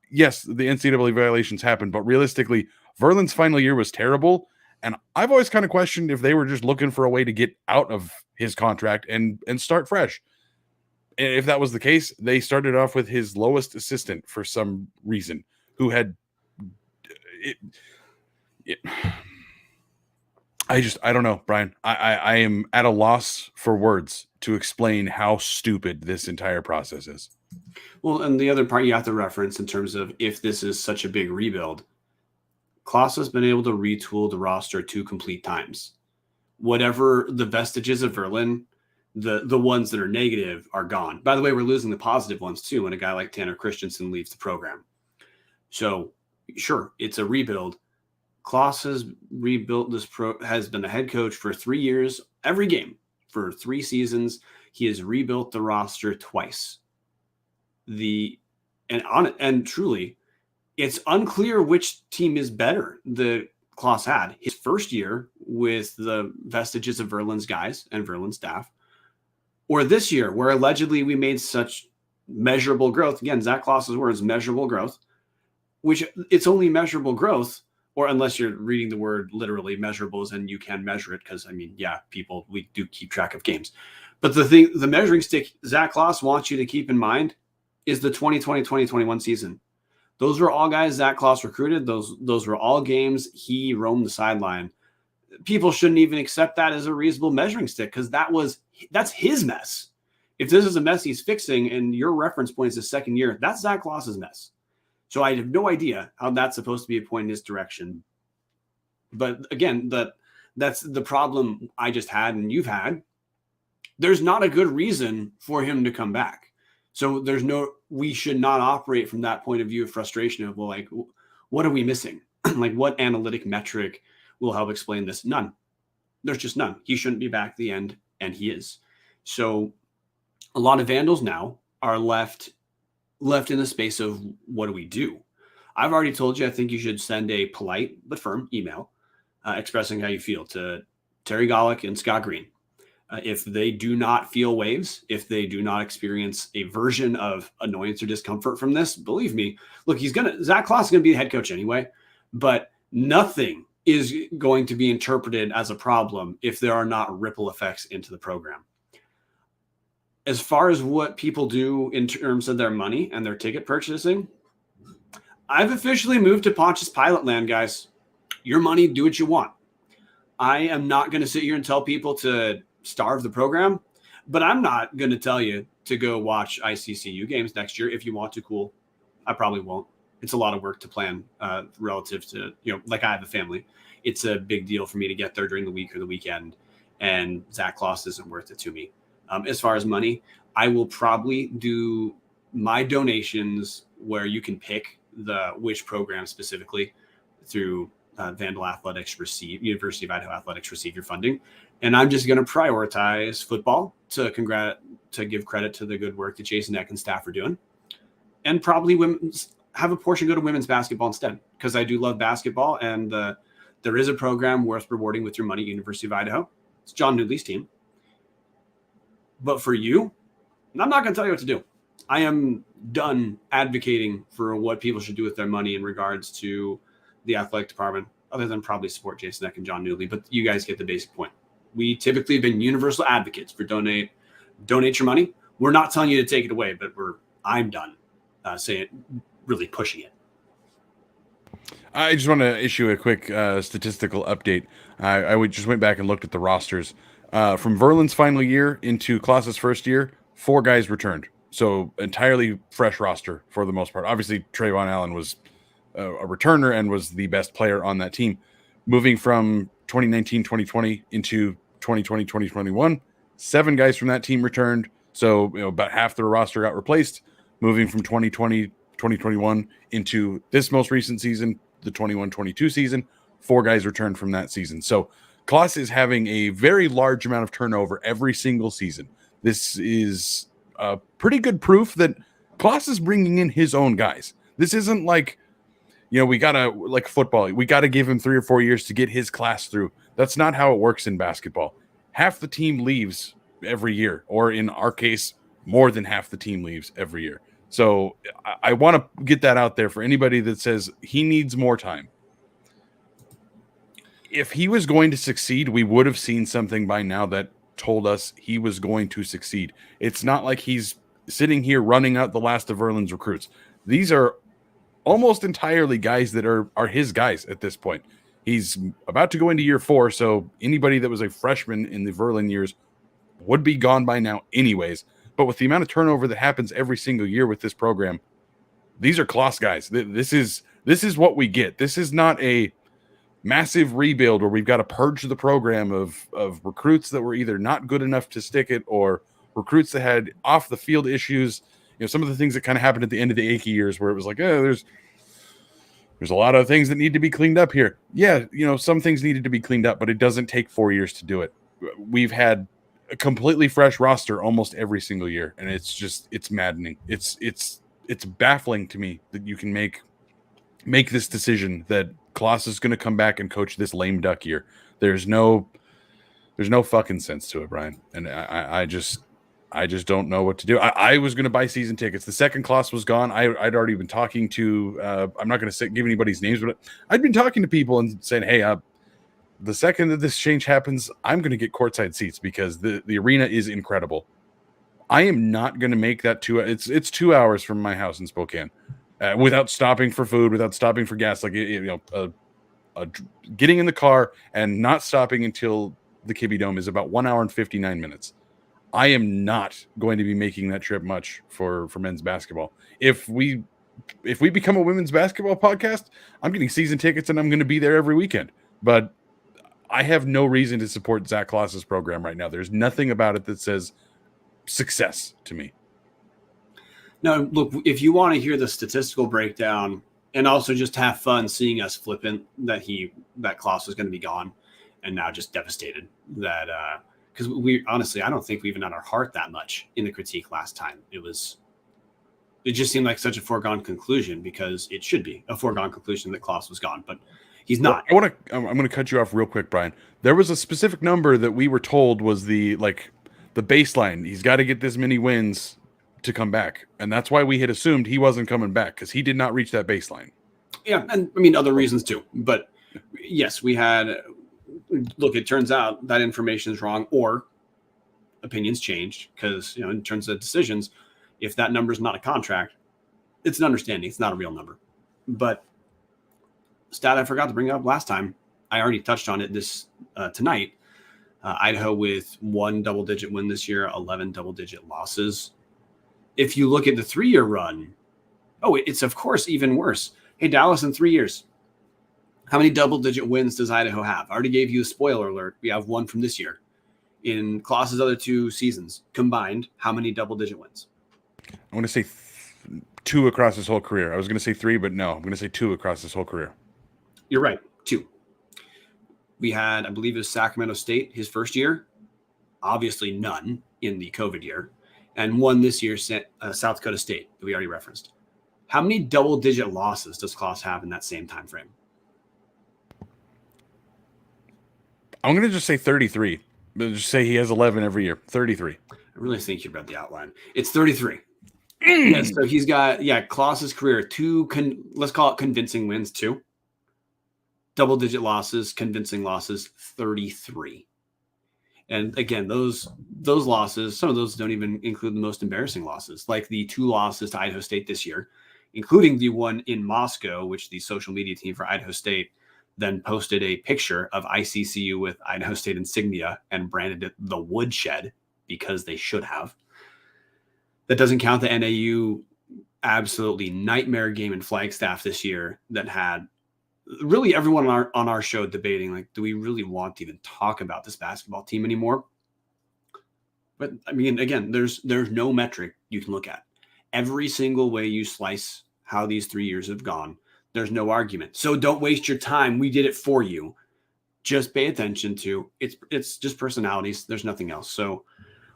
yes, the NCAA violations happened, but realistically, Verlin's final year was terrible. And I've always kind of questioned if they were just looking for a way to get out of his contract and start fresh. And if that was the case, they started off with his lowest assistant for some reason, who had I don't know, Brian. I am at a loss for words to explain how stupid this entire process is. Well, and the other part you have to reference in terms of if this is such a big rebuild, Claus has been able to retool the roster 2 complete times. Whatever the vestiges of Verlin, the ones that are negative are gone. By the way, we're losing the positive ones too when a guy like Tanner Christensen leaves the program. So sure, it's a rebuild. Claus has rebuilt has been the head coach for 3 years, every game for 3 seasons. He has rebuilt the roster twice. And truly, it's unclear which team is better that Claus had. His first year with the vestiges of Verlin's guys and Verlin's staff, or this year where allegedly we made such measurable growth. Again, Zac Claus's words, measurable growth, which it's only measurable growth, or unless you're reading the word literally, measurables, and you can measure it because, we do keep track of games. But the measuring stick Zac Claus wants you to keep in mind is the 2020-2021 season. Those were all guys Zac Claus recruited. Those were all games he roamed the sideline. People shouldn't even accept that as a reasonable measuring stick because that's his mess. If this is a mess he's fixing and your reference point is his second year, that's Zac Claus's mess. So I have no idea how that's supposed to be a point in his direction. But again, that's the problem I just had and you've had. There's not a good reason for him to come back. So we should not operate from that point of view of frustration of, what are we missing? Like what analytic metric will help explain this? None. There's just none. He shouldn't be back at the end, and he is. So a lot of Vandals now are left in the space of what do we do? I've already told you, I think you should send a polite but firm email expressing how you feel to Terry Golick and Scott Green. If they do not feel waves, if they do not experience a version of annoyance or discomfort from this, believe me, look, Zac Claus is going to be the head coach anyway, but nothing is going to be interpreted as a problem if there are not ripple effects into the program. As far as what people do in terms of their money and their ticket purchasing, I've officially moved to Pontius Pilate land, guys. Your money, do what you want. I am not going to sit here and tell people to starve the program, but I'm not going to tell you to go watch ICCU games next year. If you want to, cool. I probably won't. It's a lot of work to plan relative to, like I have a family. It's a big deal for me to get there during the week or the weekend, and Zac Claus isn't worth it to me. As far as money, I will probably do my donations where you can pick which program specifically through Vandal Athletics University of Idaho Athletics receive your funding. And I'm just going to prioritize football to give credit to the good work that Jason Eck and staff are doing. And probably have a portion go to women's basketball instead, because I do love basketball. And there is a program worth rewarding with your money, University of Idaho. It's John Newley's team. But for you, I'm not going to tell you what to do. I am done advocating for what people should do with their money in regards to the athletic department, other than probably support Jason Eck and John Newley. But you guys get the basic point. We typically have been universal advocates for donate your money. We're not telling you to take it away, but I'm done really pushing it. I just want to issue a quick statistical update. I just went back and looked at the rosters. From Verlin's final year into Klaus's first year, 4 guys returned. So entirely fresh roster for the most part. Obviously, Trayvon Allen was a returner and was the best player on that team. Moving from 2019-2020 into 2020-2021, 7 guys from that team returned. So about half the roster got replaced. Moving from 2020-2021 into this most recent season, the 21-22 season, 4 guys returned from that season. So Klaus is having a very large amount of turnover every single season. This is pretty good proof that Klaus is bringing in his own guys. This isn't like, we got to, like football, we got to give him 3 or 4 years to get his class through. That's not how it works in basketball. Half the team leaves every year, or in our case, more than half the team leaves every year. So I want to get that out there for anybody that says he needs more time. If he was going to succeed, we would have seen something by now that told us he was going to succeed. It's not like he's sitting here running out the last of Verlin's recruits. These are almost entirely guys that are his guys at this point. He's about to go into year 4, so anybody that was a freshman in the Verlin years would be gone by now anyways. But with the amount of turnover that happens every single year with this program, these are Klaus guys. This is what we get. This is not a massive rebuild where we've got to purge the program of recruits that were either not good enough to stick it or recruits that had off the field issues. Some of the things that kind of happened at the end of the Akey years where it was like, there's a lot of things that need to be cleaned up here. Yeah, some things needed to be cleaned up, but it doesn't take 4 years to do it. We've had a completely fresh roster almost every single year, and it's maddening. It's baffling to me that you can make this decision that Klaus is going to come back and coach this lame duck year. There's no fucking sense to it, Brian. And I just don't know what to do. I was going to buy season tickets. The second Klaus was gone, I'd already been talking to, I'm not going to give anybody's names, but I'd been talking to people and saying, hey, the second that this change happens, I'm going to get courtside seats because the arena is incredible. I am not going to make that it's 2 hours from my house in Spokane. Without stopping for food, without stopping for gas, getting in the car and not stopping until the Kibbe Dome is about 1 hour and 59 minutes. I am not going to be making that trip much for men's basketball. If we become a women's basketball podcast, I'm getting season tickets and I'm going to be there every weekend. But I have no reason to support Zac Claus's program right now. There's nothing about it that says success to me. Now, look, if you want to hear the statistical breakdown and also just have fun seeing us flippant that Klaus was going to be gone and now just devastated that because we honestly, I don't think we even had our heart that much in the critique last time. It just seemed like such a foregone conclusion because it should be a foregone conclusion that Klaus was gone, but he's not. I'm going to cut you off real quick, Brian. There was a specific number that we were told was the baseline. He's got to get this many wins to come back, and that's why we had assumed he wasn't coming back because he did not reach that baseline. Yeah, and I mean other reasons too, but Yes, we had. Look, it turns out that information is wrong, or opinions changed because in terms of decisions, if that number is not a contract, it's an understanding. It's not a real number. But stat I forgot to bring up last time. I already touched on it this tonight. Idaho with 1 double-digit win this year, 11 double-digit losses. If you look at the 3-year run, it's of course even worse. Hey, Dallas, in 3 years, how many double-digit wins does Idaho have? I already gave you a spoiler alert. We have 1 from this year. In Claus's other 2 seasons combined, how many double-digit wins? I want to say 2 across his whole career. I was going to say 3, but no, I'm going to say 2 across his whole career. You're right, 2. We had, I believe it was Sacramento State his first year. Obviously none in the COVID year. And 1 this year, South Dakota State, that we already referenced. How many double-digit losses does Claus have in that same time frame? I'm going to just say 33. Just say he has 11 every year. 33. I really think you read the outline. It's 33. Yeah, so he's got, Claus's career, 2, let's call it convincing wins, 2. Double-digit losses, convincing losses, 33. And again, those losses, some of those don't even include the most embarrassing losses, like the 2 losses to Idaho State this year, including the one in Moscow, which the social media team for Idaho State then posted a picture of ICCU with Idaho State insignia and branded it the Woodshed because they should have. That doesn't count the NAU absolutely nightmare game in Flagstaff this year that had really everyone on our show debating, like, do we really want to even talk about this basketball team anymore? But I mean, again, there's no metric you can look at. Every single way you slice how these 3 years have gone, there's no argument. So don't waste your time. We did it for you. Just pay attention to it's just personalities. There's nothing else. So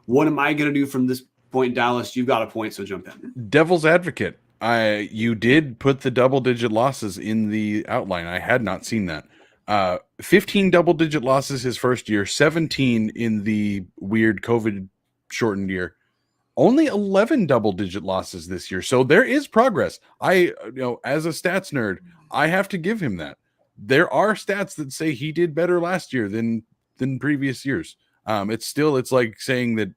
what am I going to do from this point, Dallas? You've got a point, so jump in. Devil's advocate. You did put the double-digit losses in the outline. I had not seen that. 15 double-digit losses his first year, 17 in the weird COVID-shortened year. Only 11 double-digit losses this year. So there is progress. As a stats nerd, I have to give him that. There are stats that say he did better last year than previous years. It's like saying that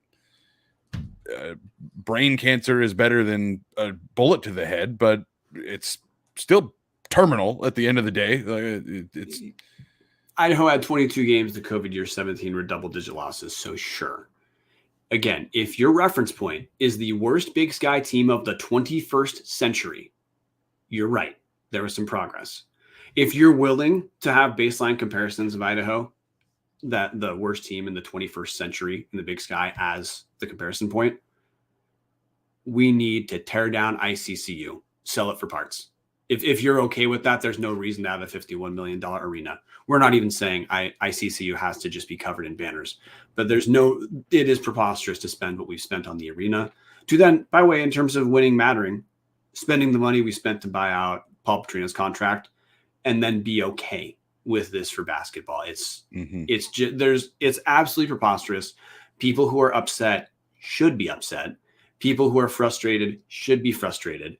brain cancer is better than a bullet to the head, but it's still terminal at the end of the day. It's Idaho had 22 games. The COVID year, 17 were double-digit losses. So sure. Again, if your reference point is the worst Big Sky team of the 21st century, you're right. There was some progress. If you're willing to have baseline comparisons of Idaho, that the worst team in the 21st century in the Big Sky as the comparison point, we need to tear down ICCU, sell it for parts. If you're okay with that, there's no reason to have a $51 million arena. We're not even saying ICCU has to just be covered in banners, but it is preposterous to spend what we've spent on the arena to then, by the way, in terms of winning mattering, spending the money we spent to buy out Paul Petrino's contract and then be okay with this for basketball. It's absolutely preposterous. People who are upset should be upset. People who are frustrated should be frustrated.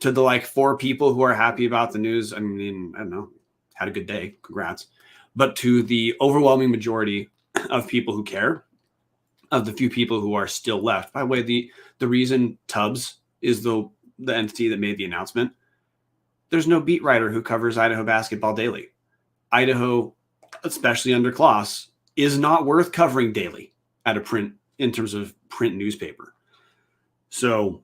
To the 4 people who are happy about the news, I mean, I don't know, had a good day, congrats. But to the overwhelming majority of people who care, of the few people who are still left, by the way, the reason Tubbs is the entity that made the announcement, there's no beat writer who covers Idaho basketball daily. Idaho, especially under Claus, is not worth covering daily in terms of print newspaper. So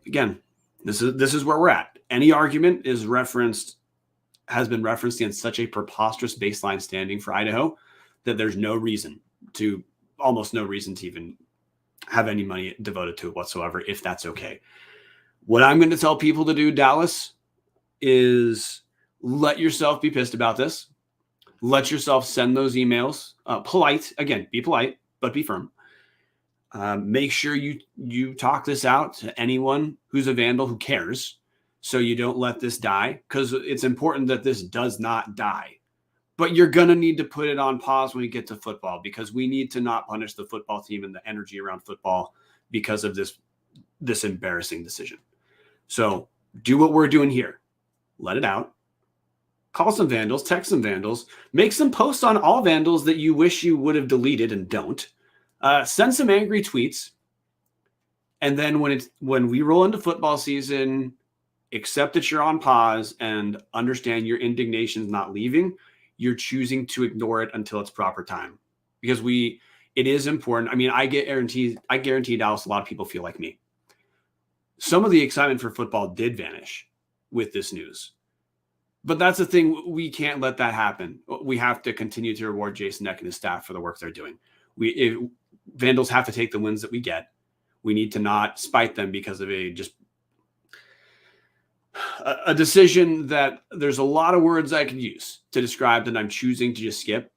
again, this is where we're at. Any argument has been referenced in such a preposterous baseline standing for Idaho that there's almost no reason to even have any money devoted to it whatsoever, if that's okay. What I'm going to tell people to do, Dallas, is let yourself be pissed about this. Let yourself send those emails. Be polite, but be firm. Make sure you talk this out to anyone who's a vandal who cares, so you don't let this die, because it's important that this does not die. But you're going to need to put it on pause when we get to football, because we need to not punish the football team and the energy around football because of this embarrassing decision. So do what we're doing here. Let it out. call some vandals, text some vandals, make some posts on all vandals that you wish you would have deleted and don't. Send some angry tweets. And then when we roll into football season, accept that you're on pause and understand your indignation is not leaving. You're choosing to ignore it until it's proper time. Because it is important. I mean, I guarantee Dallas, a lot of people feel like me. Some of the excitement for football did vanish with this news. But that's the thing. We can't let that happen. We have to continue to reward Jason Eck and his staff for the work they're doing. Vandals have to take the wins that we get. We need to not spite them because of a decision that there's a lot of words I could use to describe that I'm choosing to just skip.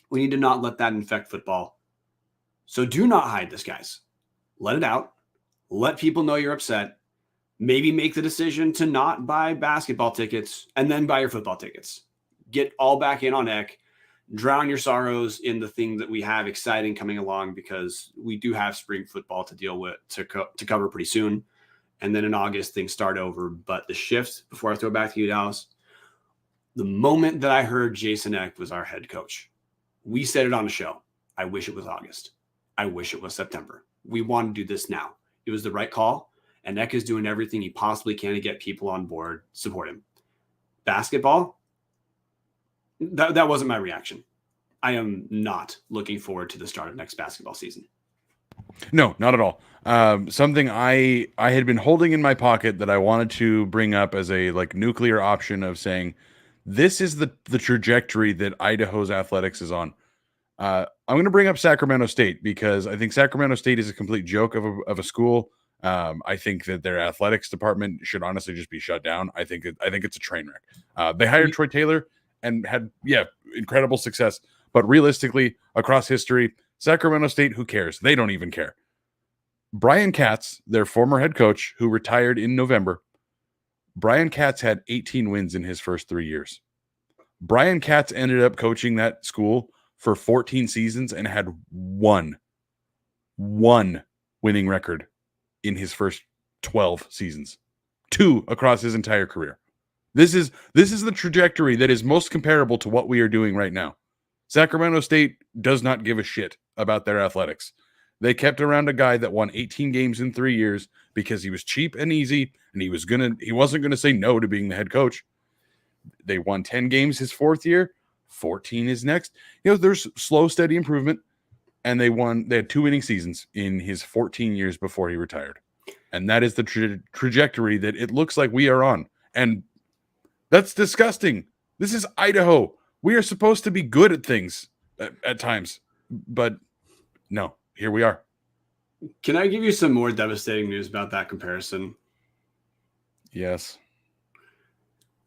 We need to not let that infect football. So do not hide this, guys. Let it out. Let people know you're upset. Maybe make the decision to not buy basketball tickets and then buy your football tickets. Get all back in on Eck. Drown your sorrows in the thing that we have exciting coming along, because we do have spring football to deal with, to cover pretty soon. And then in August, things start over. But the shift, before I throw it back to you, Dallas, the moment that I heard Jason Eck was our head coach, we said it on the show. I wish it was August. I wish it was September. We want to do this now. It was the right call. And Eck is doing everything he possibly can to get people on board, support him. Basketball, that wasn't my reaction. I am not looking forward to the start of next basketball season. No, not at all. Something I had been holding in my pocket that I wanted to bring up as a nuclear option of saying, this is the trajectory that Idaho's athletics is on. I'm going to bring up Sacramento State because I think Sacramento State is a complete joke of a school. I think that their athletics department should honestly just be shut down. I think it's a train wreck. They hired Troy Taylor and had incredible success, but realistically across history, Sacramento State, who cares? They don't even care. Brian Katz, their former head coach, who retired in November, Brian Katz had 18 wins in his first 3 years. Brian Katz ended up coaching that school for 14 seasons and had one winning record in his first 12 seasons. 2 across his entire career. This is the trajectory that is most comparable to what we are doing right now. Sacramento State does not give a shit about their athletics. They kept around a guy that won 18 games in 3 years because he was cheap and easy, and he wasn't gonna say no to being the head coach. They won 10 games his 4th year, 14 is next. There's slow, steady improvement, and they had 2 winning seasons in his 14 years before he retired. And that is the trajectory that it looks like we are on. And that's disgusting. This is Idaho. We are supposed to be good at things at times, but no, here we are. Can I give you some more devastating news about that comparison? Yes.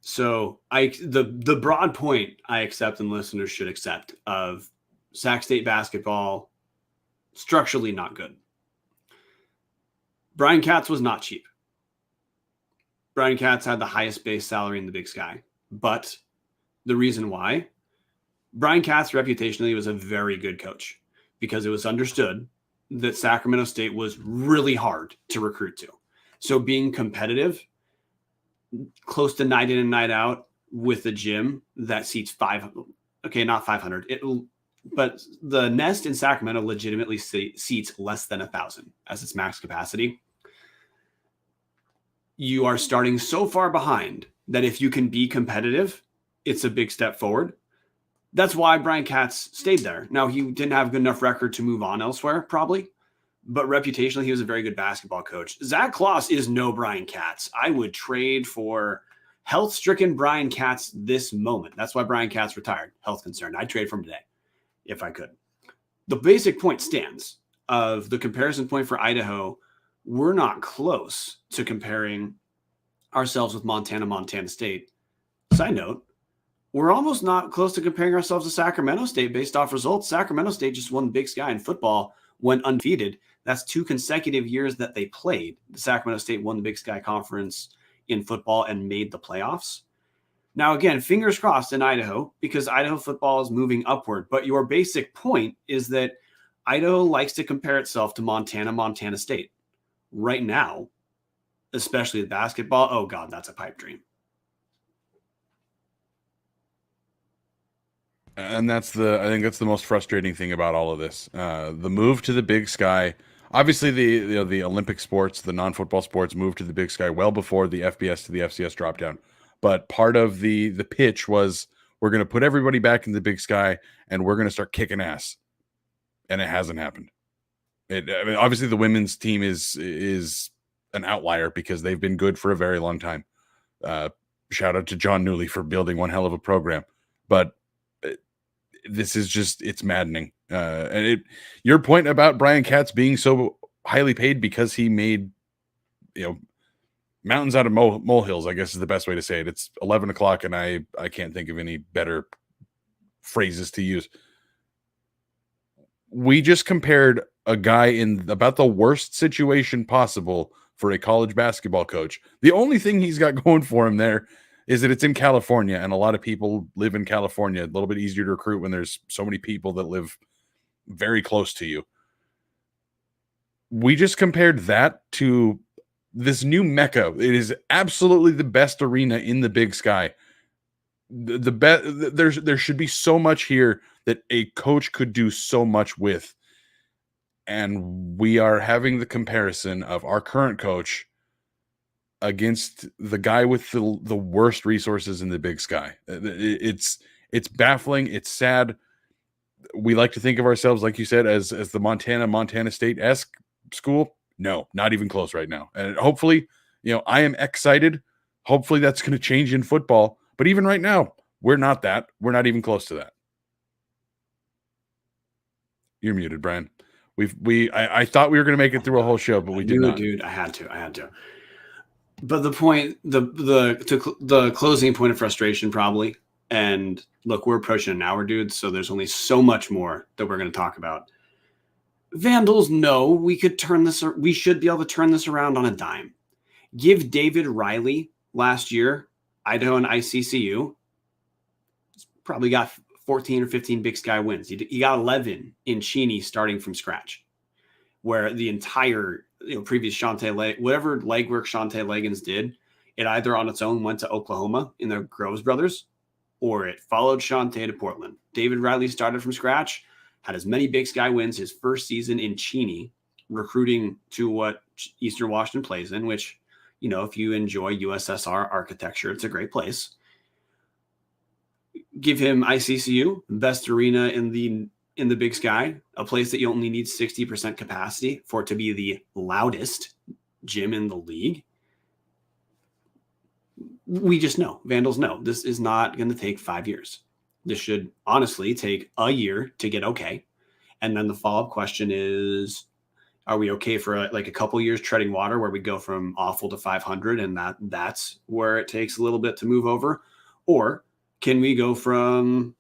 So the broad point I accept and listeners should accept of Sac State basketball, structurally not good. Brian Katz was not cheap. Brian Katz had the highest base salary in the Big Sky. But the reason why, Brian Katz reputationally was a very good coach because it was understood that Sacramento State was really hard to recruit to. So being competitive, close to night in and night out with a gym that seats 500, okay, not 500, but the Nest in Sacramento legitimately seats less than 1,000 as its max capacity. You are starting so far behind that if you can be competitive, it's a big step forward. That's why Brian Katz stayed there. Now, he didn't have a good enough record to move on elsewhere, probably, but reputationally, he was a very good basketball coach. Zac Claus is no Brian Katz. I would trade for health-stricken Brian Katz this moment. That's why Brian Katz retired, health concerned. I'd trade for him today if I could. The basic point stands of the comparison point for Idaho. We're not close to comparing ourselves with Montana State. Side note, we're almost not close to comparing ourselves to Sacramento State based off results. Sacramento State just won the Big Sky in football, went undefeated. That's 2 consecutive years that they played. The Sacramento State won the Big Sky Conference in football and made the playoffs. Now, again, fingers crossed in Idaho because Idaho football is moving upward. But your basic point is that Idaho likes to compare itself to Montana State. Right now, especially the basketball, oh God, that's a pipe dream. And I think that's the most frustrating thing about all of this. The move to the Big Sky. Obviously, the Olympic sports, the non-football sports, moved to the Big Sky well before the FBS to the FCS dropped down. But part of the pitch was we're going to put everybody back in the Big Sky and we're going to start kicking ass. And it hasn't happened. I mean, obviously, the women's team is an outlier because they've been good for a very long time. Shout out to John Newley for building one hell of a program. But this is just, it's maddening. Your point about Brian Katz being so highly paid because he made, mountains out of molehills, I guess is the best way to say it. It's 11 o'clock and I can't think of any better phrases to use. We just compared a guy in about the worst situation possible for a college basketball coach. The only thing he's got going for him there is that it's in California, and a lot of people live in California. A little bit easier to recruit when there's so many people that live very close to you. We just compared that to this new Mecca. It is absolutely the best arena in the Big Sky. There should be so much here that a coach could do so much with. And we are having the comparison of our current coach against the guy with the worst resources in the Big Sky. It's baffling. It's sad. We like to think of ourselves, like you said, as the Montana State-esque school. No, not even close right now. And hopefully, I am excited. Hopefully that's going to change in football. But even right now, we're not that. We're not even close to that. You're muted, Brian. I thought we were going to make it through a whole show, but we did not. Dude, I had to. But the point, the closing point of frustration, probably. And look, we're approaching an hour, dude. So there's only so much more that we're going to talk about. Vandals know we could turn this. We should be able to turn this around on a dime. Give David Riley last year, Idaho and ICCU, probably got 14 or 15 Big Sky wins. He got 11 in Cheney starting from scratch, where the entire previous whatever legwork Shante Leggins did, it either on its own went to Oklahoma in the Groves brothers, or it followed Shante to Portland. David Riley started from scratch, had as many Big Sky wins his first season in Cheney, recruiting to what Eastern Washington plays in, which, if you enjoy USSR architecture, it's a great place. Give him ICCU, best arena in the Big Sky, a place that you only need 60% capacity for it to be the loudest gym in the league. We just know, Vandals know, this is not going to take 5 years. This should honestly take a year to get okay. And then the follow-up question is, are we okay for a couple years treading water where we go from awful to 500 and that's where it takes a little bit to move over? Or can we go from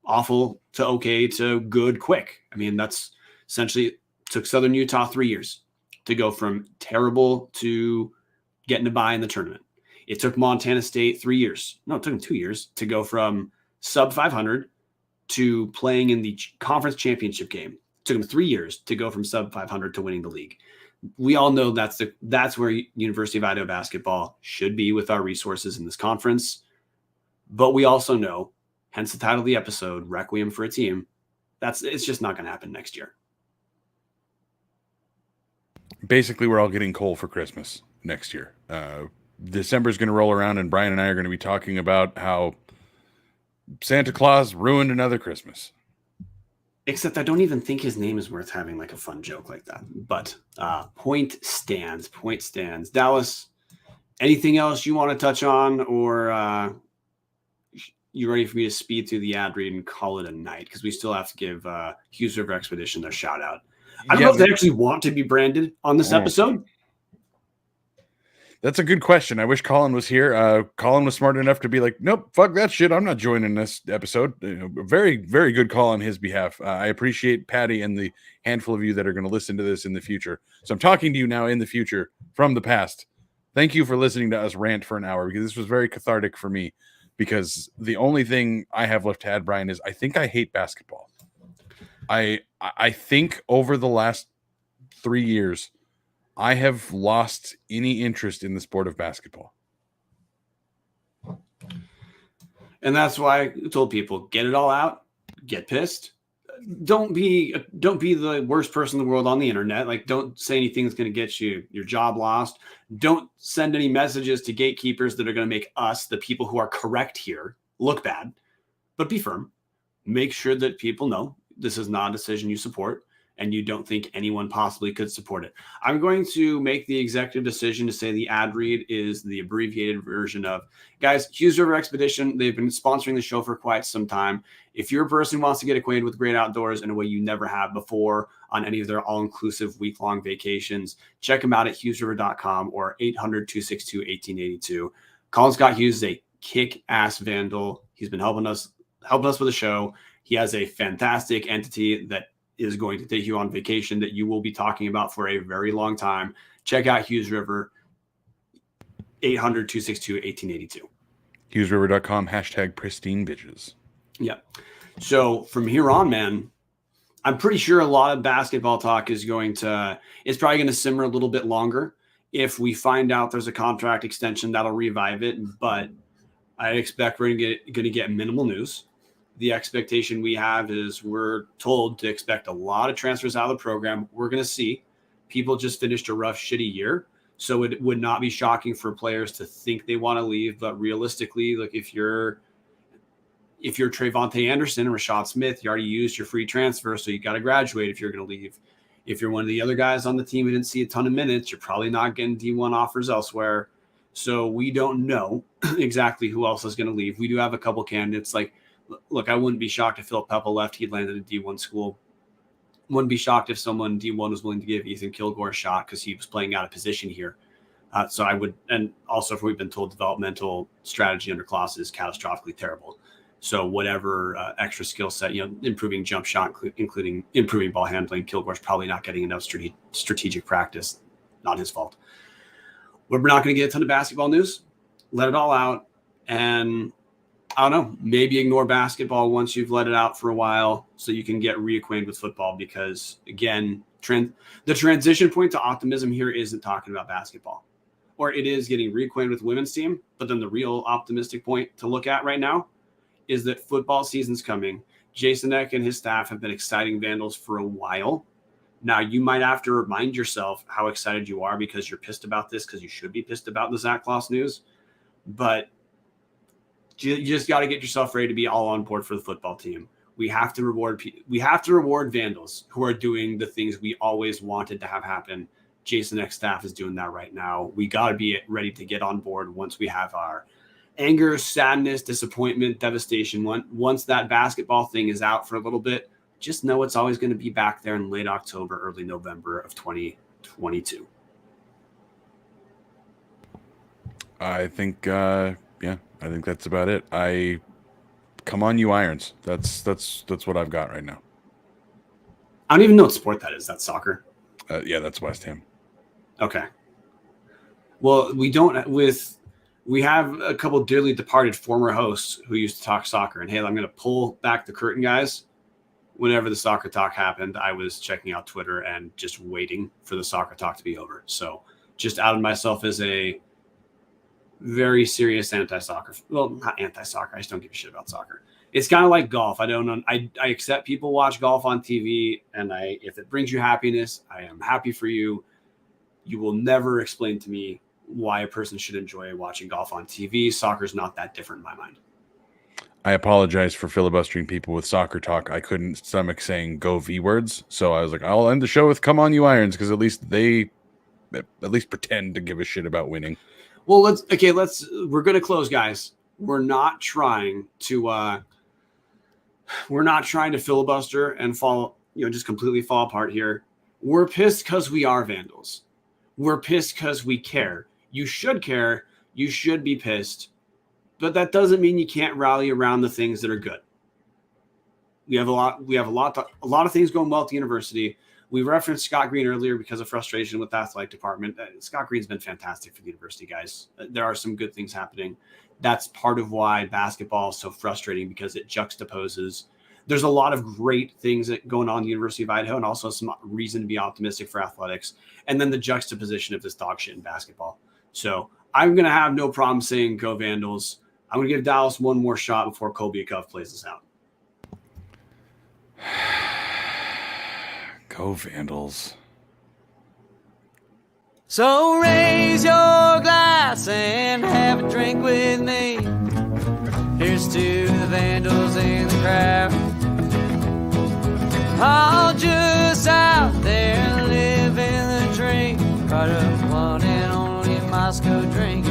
awful to okay to good quick? I mean, that's essentially took Southern Utah 3 years to go from terrible to getting to bye in the tournament. It took Montana State 3 years. No, it took them 2 years to go from sub 500 to playing in the conference championship game. It took them 3 years to go from sub 500 to winning the league. We all know that's where University of Idaho basketball should be with our resources in this conference. But we also know, hence the title of the episode, Requiem for a Team, it's just not going to happen next year. Basically, we're all getting coal for Christmas next year. December is going to roll around, and Brian and I are going to be talking about how Santa Claus ruined another Christmas. Except I don't even think his name is worth having a fun joke like that. But point stands. Dallas, anything else you want to touch on, or you ready for me to speed through the ad read and call it a night? Because we still have to give Hughes River Expedition their shout out. I don't know if they actually want to be branded on this episode. That's a good question. I wish Colin was here. Colin was smart enough to be like, nope, fuck that shit. I'm not joining this episode. Very, very good call on his behalf. I appreciate Patty and the handful of you that are going to listen to this in the future. So I'm talking to you now in the future from the past. Thank you for listening to us rant for an hour, because this was very cathartic for me, because the only thing I have left to add, Brian, is I think I hate basketball. I think over the last 3 years, I have lost any interest in the sport of basketball. And that's why I told people, get it all out, get pissed. Don't be the worst person in the world on the internet. Like, don't say anything that's going to get you your job lost. Don't send any messages to gatekeepers that are going to make us, the people who are correct here, look bad. But be firm. Make sure that people know this is not a decision you support and you don't think anyone possibly could support it. I'm going to make the executive decision to say the ad read is the abbreviated version of, guys, Hughes River Expedition. They've been sponsoring the show for quite some time. If you're a person who wants to get acquainted with great outdoors in a way you never have before on any of their all-inclusive week-long vacations, check them out at hughesriver.com or 800-262-1882. Colin Scott Hughes is a kick-ass vandal. He's been helping us with the show. He has a fantastic entity that is going to take you on vacation that you will be talking about for a very long time. Check out Hughes River, 800-262-1882. HughesRiver.com, #pristine bitches. Yeah. So from here on, man, I'm pretty sure a lot of basketball talk is probably going to simmer a little bit longer. If we find out there's a contract extension, that'll revive it. But I expect we're going to get minimal news. The expectation we have is we're told to expect a lot of transfers out of the program. We're going to see people just finished a rough, shitty year. So it would not be shocking for players to think they want to leave. But realistically, like if you're Trayvonte Anderson and Rashad Smith, you already used your free transfer, so you got to graduate if you're going to leave. If you're one of the other guys on the team who didn't see a ton of minutes, you're probably not getting D1 offers elsewhere. So we don't know exactly who else is going to leave. We do have a couple candidates. Like, look, I wouldn't be shocked if Phil Pepple left. He'd landed a D1 school. Wouldn't be shocked if someone D1 was willing to give Ethan Kilgore a shot because he was playing out of position here. So I would, and also if we've been told developmental strategy under Claus is catastrophically terrible. So whatever extra skill set, improving jump shot, including improving ball handling, Kilgore's probably not getting enough strategic practice. Not his fault. We're not going to get a ton of basketball news. Let it all out. And I don't know, maybe ignore basketball once you've let it out for a while so you can get reacquainted with football because, again, the transition point to optimism here isn't talking about basketball. Or it is getting reacquainted with the women's team, but then the real optimistic point to look at right now is that football season's coming. Jason Eck and his staff have been exciting vandals for a while. Now, you might have to remind yourself how excited you are because you're pissed about this because you should be pissed about the Zac Claus news. But you just got to get yourself ready to be all on board for the football team. We have to reward vandals who are doing the things we always wanted to have happen. Jason Eck's staff is doing that right now. We got to be ready to get on board once we have our anger, sadness, disappointment, devastation. Once that basketball thing is out for a little bit, just know it's always going to be back there in late October, early November of 2022. I think, I think that's about it. Come on, you Irons. That's what I've got right now. I don't even know what sport that is. That's soccer. Yeah, that's West Ham. Okay. Well, we have a couple dearly departed former hosts who used to talk soccer. And hey, I'm going to pull back the curtain, guys. Whenever the soccer talk happened, I was checking out Twitter and just waiting for the soccer talk to be over. So just outed myself as a very serious anti-soccer. Well, not anti-soccer. I just don't give a shit about soccer. It's kind of like golf. I accept people watch golf on TV, and if it brings you happiness, I am happy for you. You will never explain to me why a person should enjoy watching golf on TV. Soccer's not that different in my mind. I apologize for filibustering people with soccer talk. I couldn't stomach saying go V words, so I was like, I'll end the show with "Come on, you Irons," because at least they pretend to give a shit about winning. Well, we're going to close, guys. We're not trying to filibuster and just completely fall apart here. We're pissed because we are vandals. We're pissed because we care. You should care. You should be pissed. But that doesn't mean you can't rally around the things that are good. We have a lot of things going well at the university. We referenced Scott Green earlier because of frustration with the athletic department. Scott Green's been fantastic for the university, guys. There are some good things happening. That's part of why basketball is so frustrating because it juxtaposes. There's a lot of great things going on at the University of Idaho and also some reason to be optimistic for athletics. And then the juxtaposition of this dog shit in basketball. So I'm going to have no problem saying go Vandals. I'm going to give Dallas one more shot before Kobiakov plays us out. Go Vandals. So raise your glass and have a drink with me. Here's to the Vandals in the crowd, all just out there living the dream. Right up one and only Moscow drink.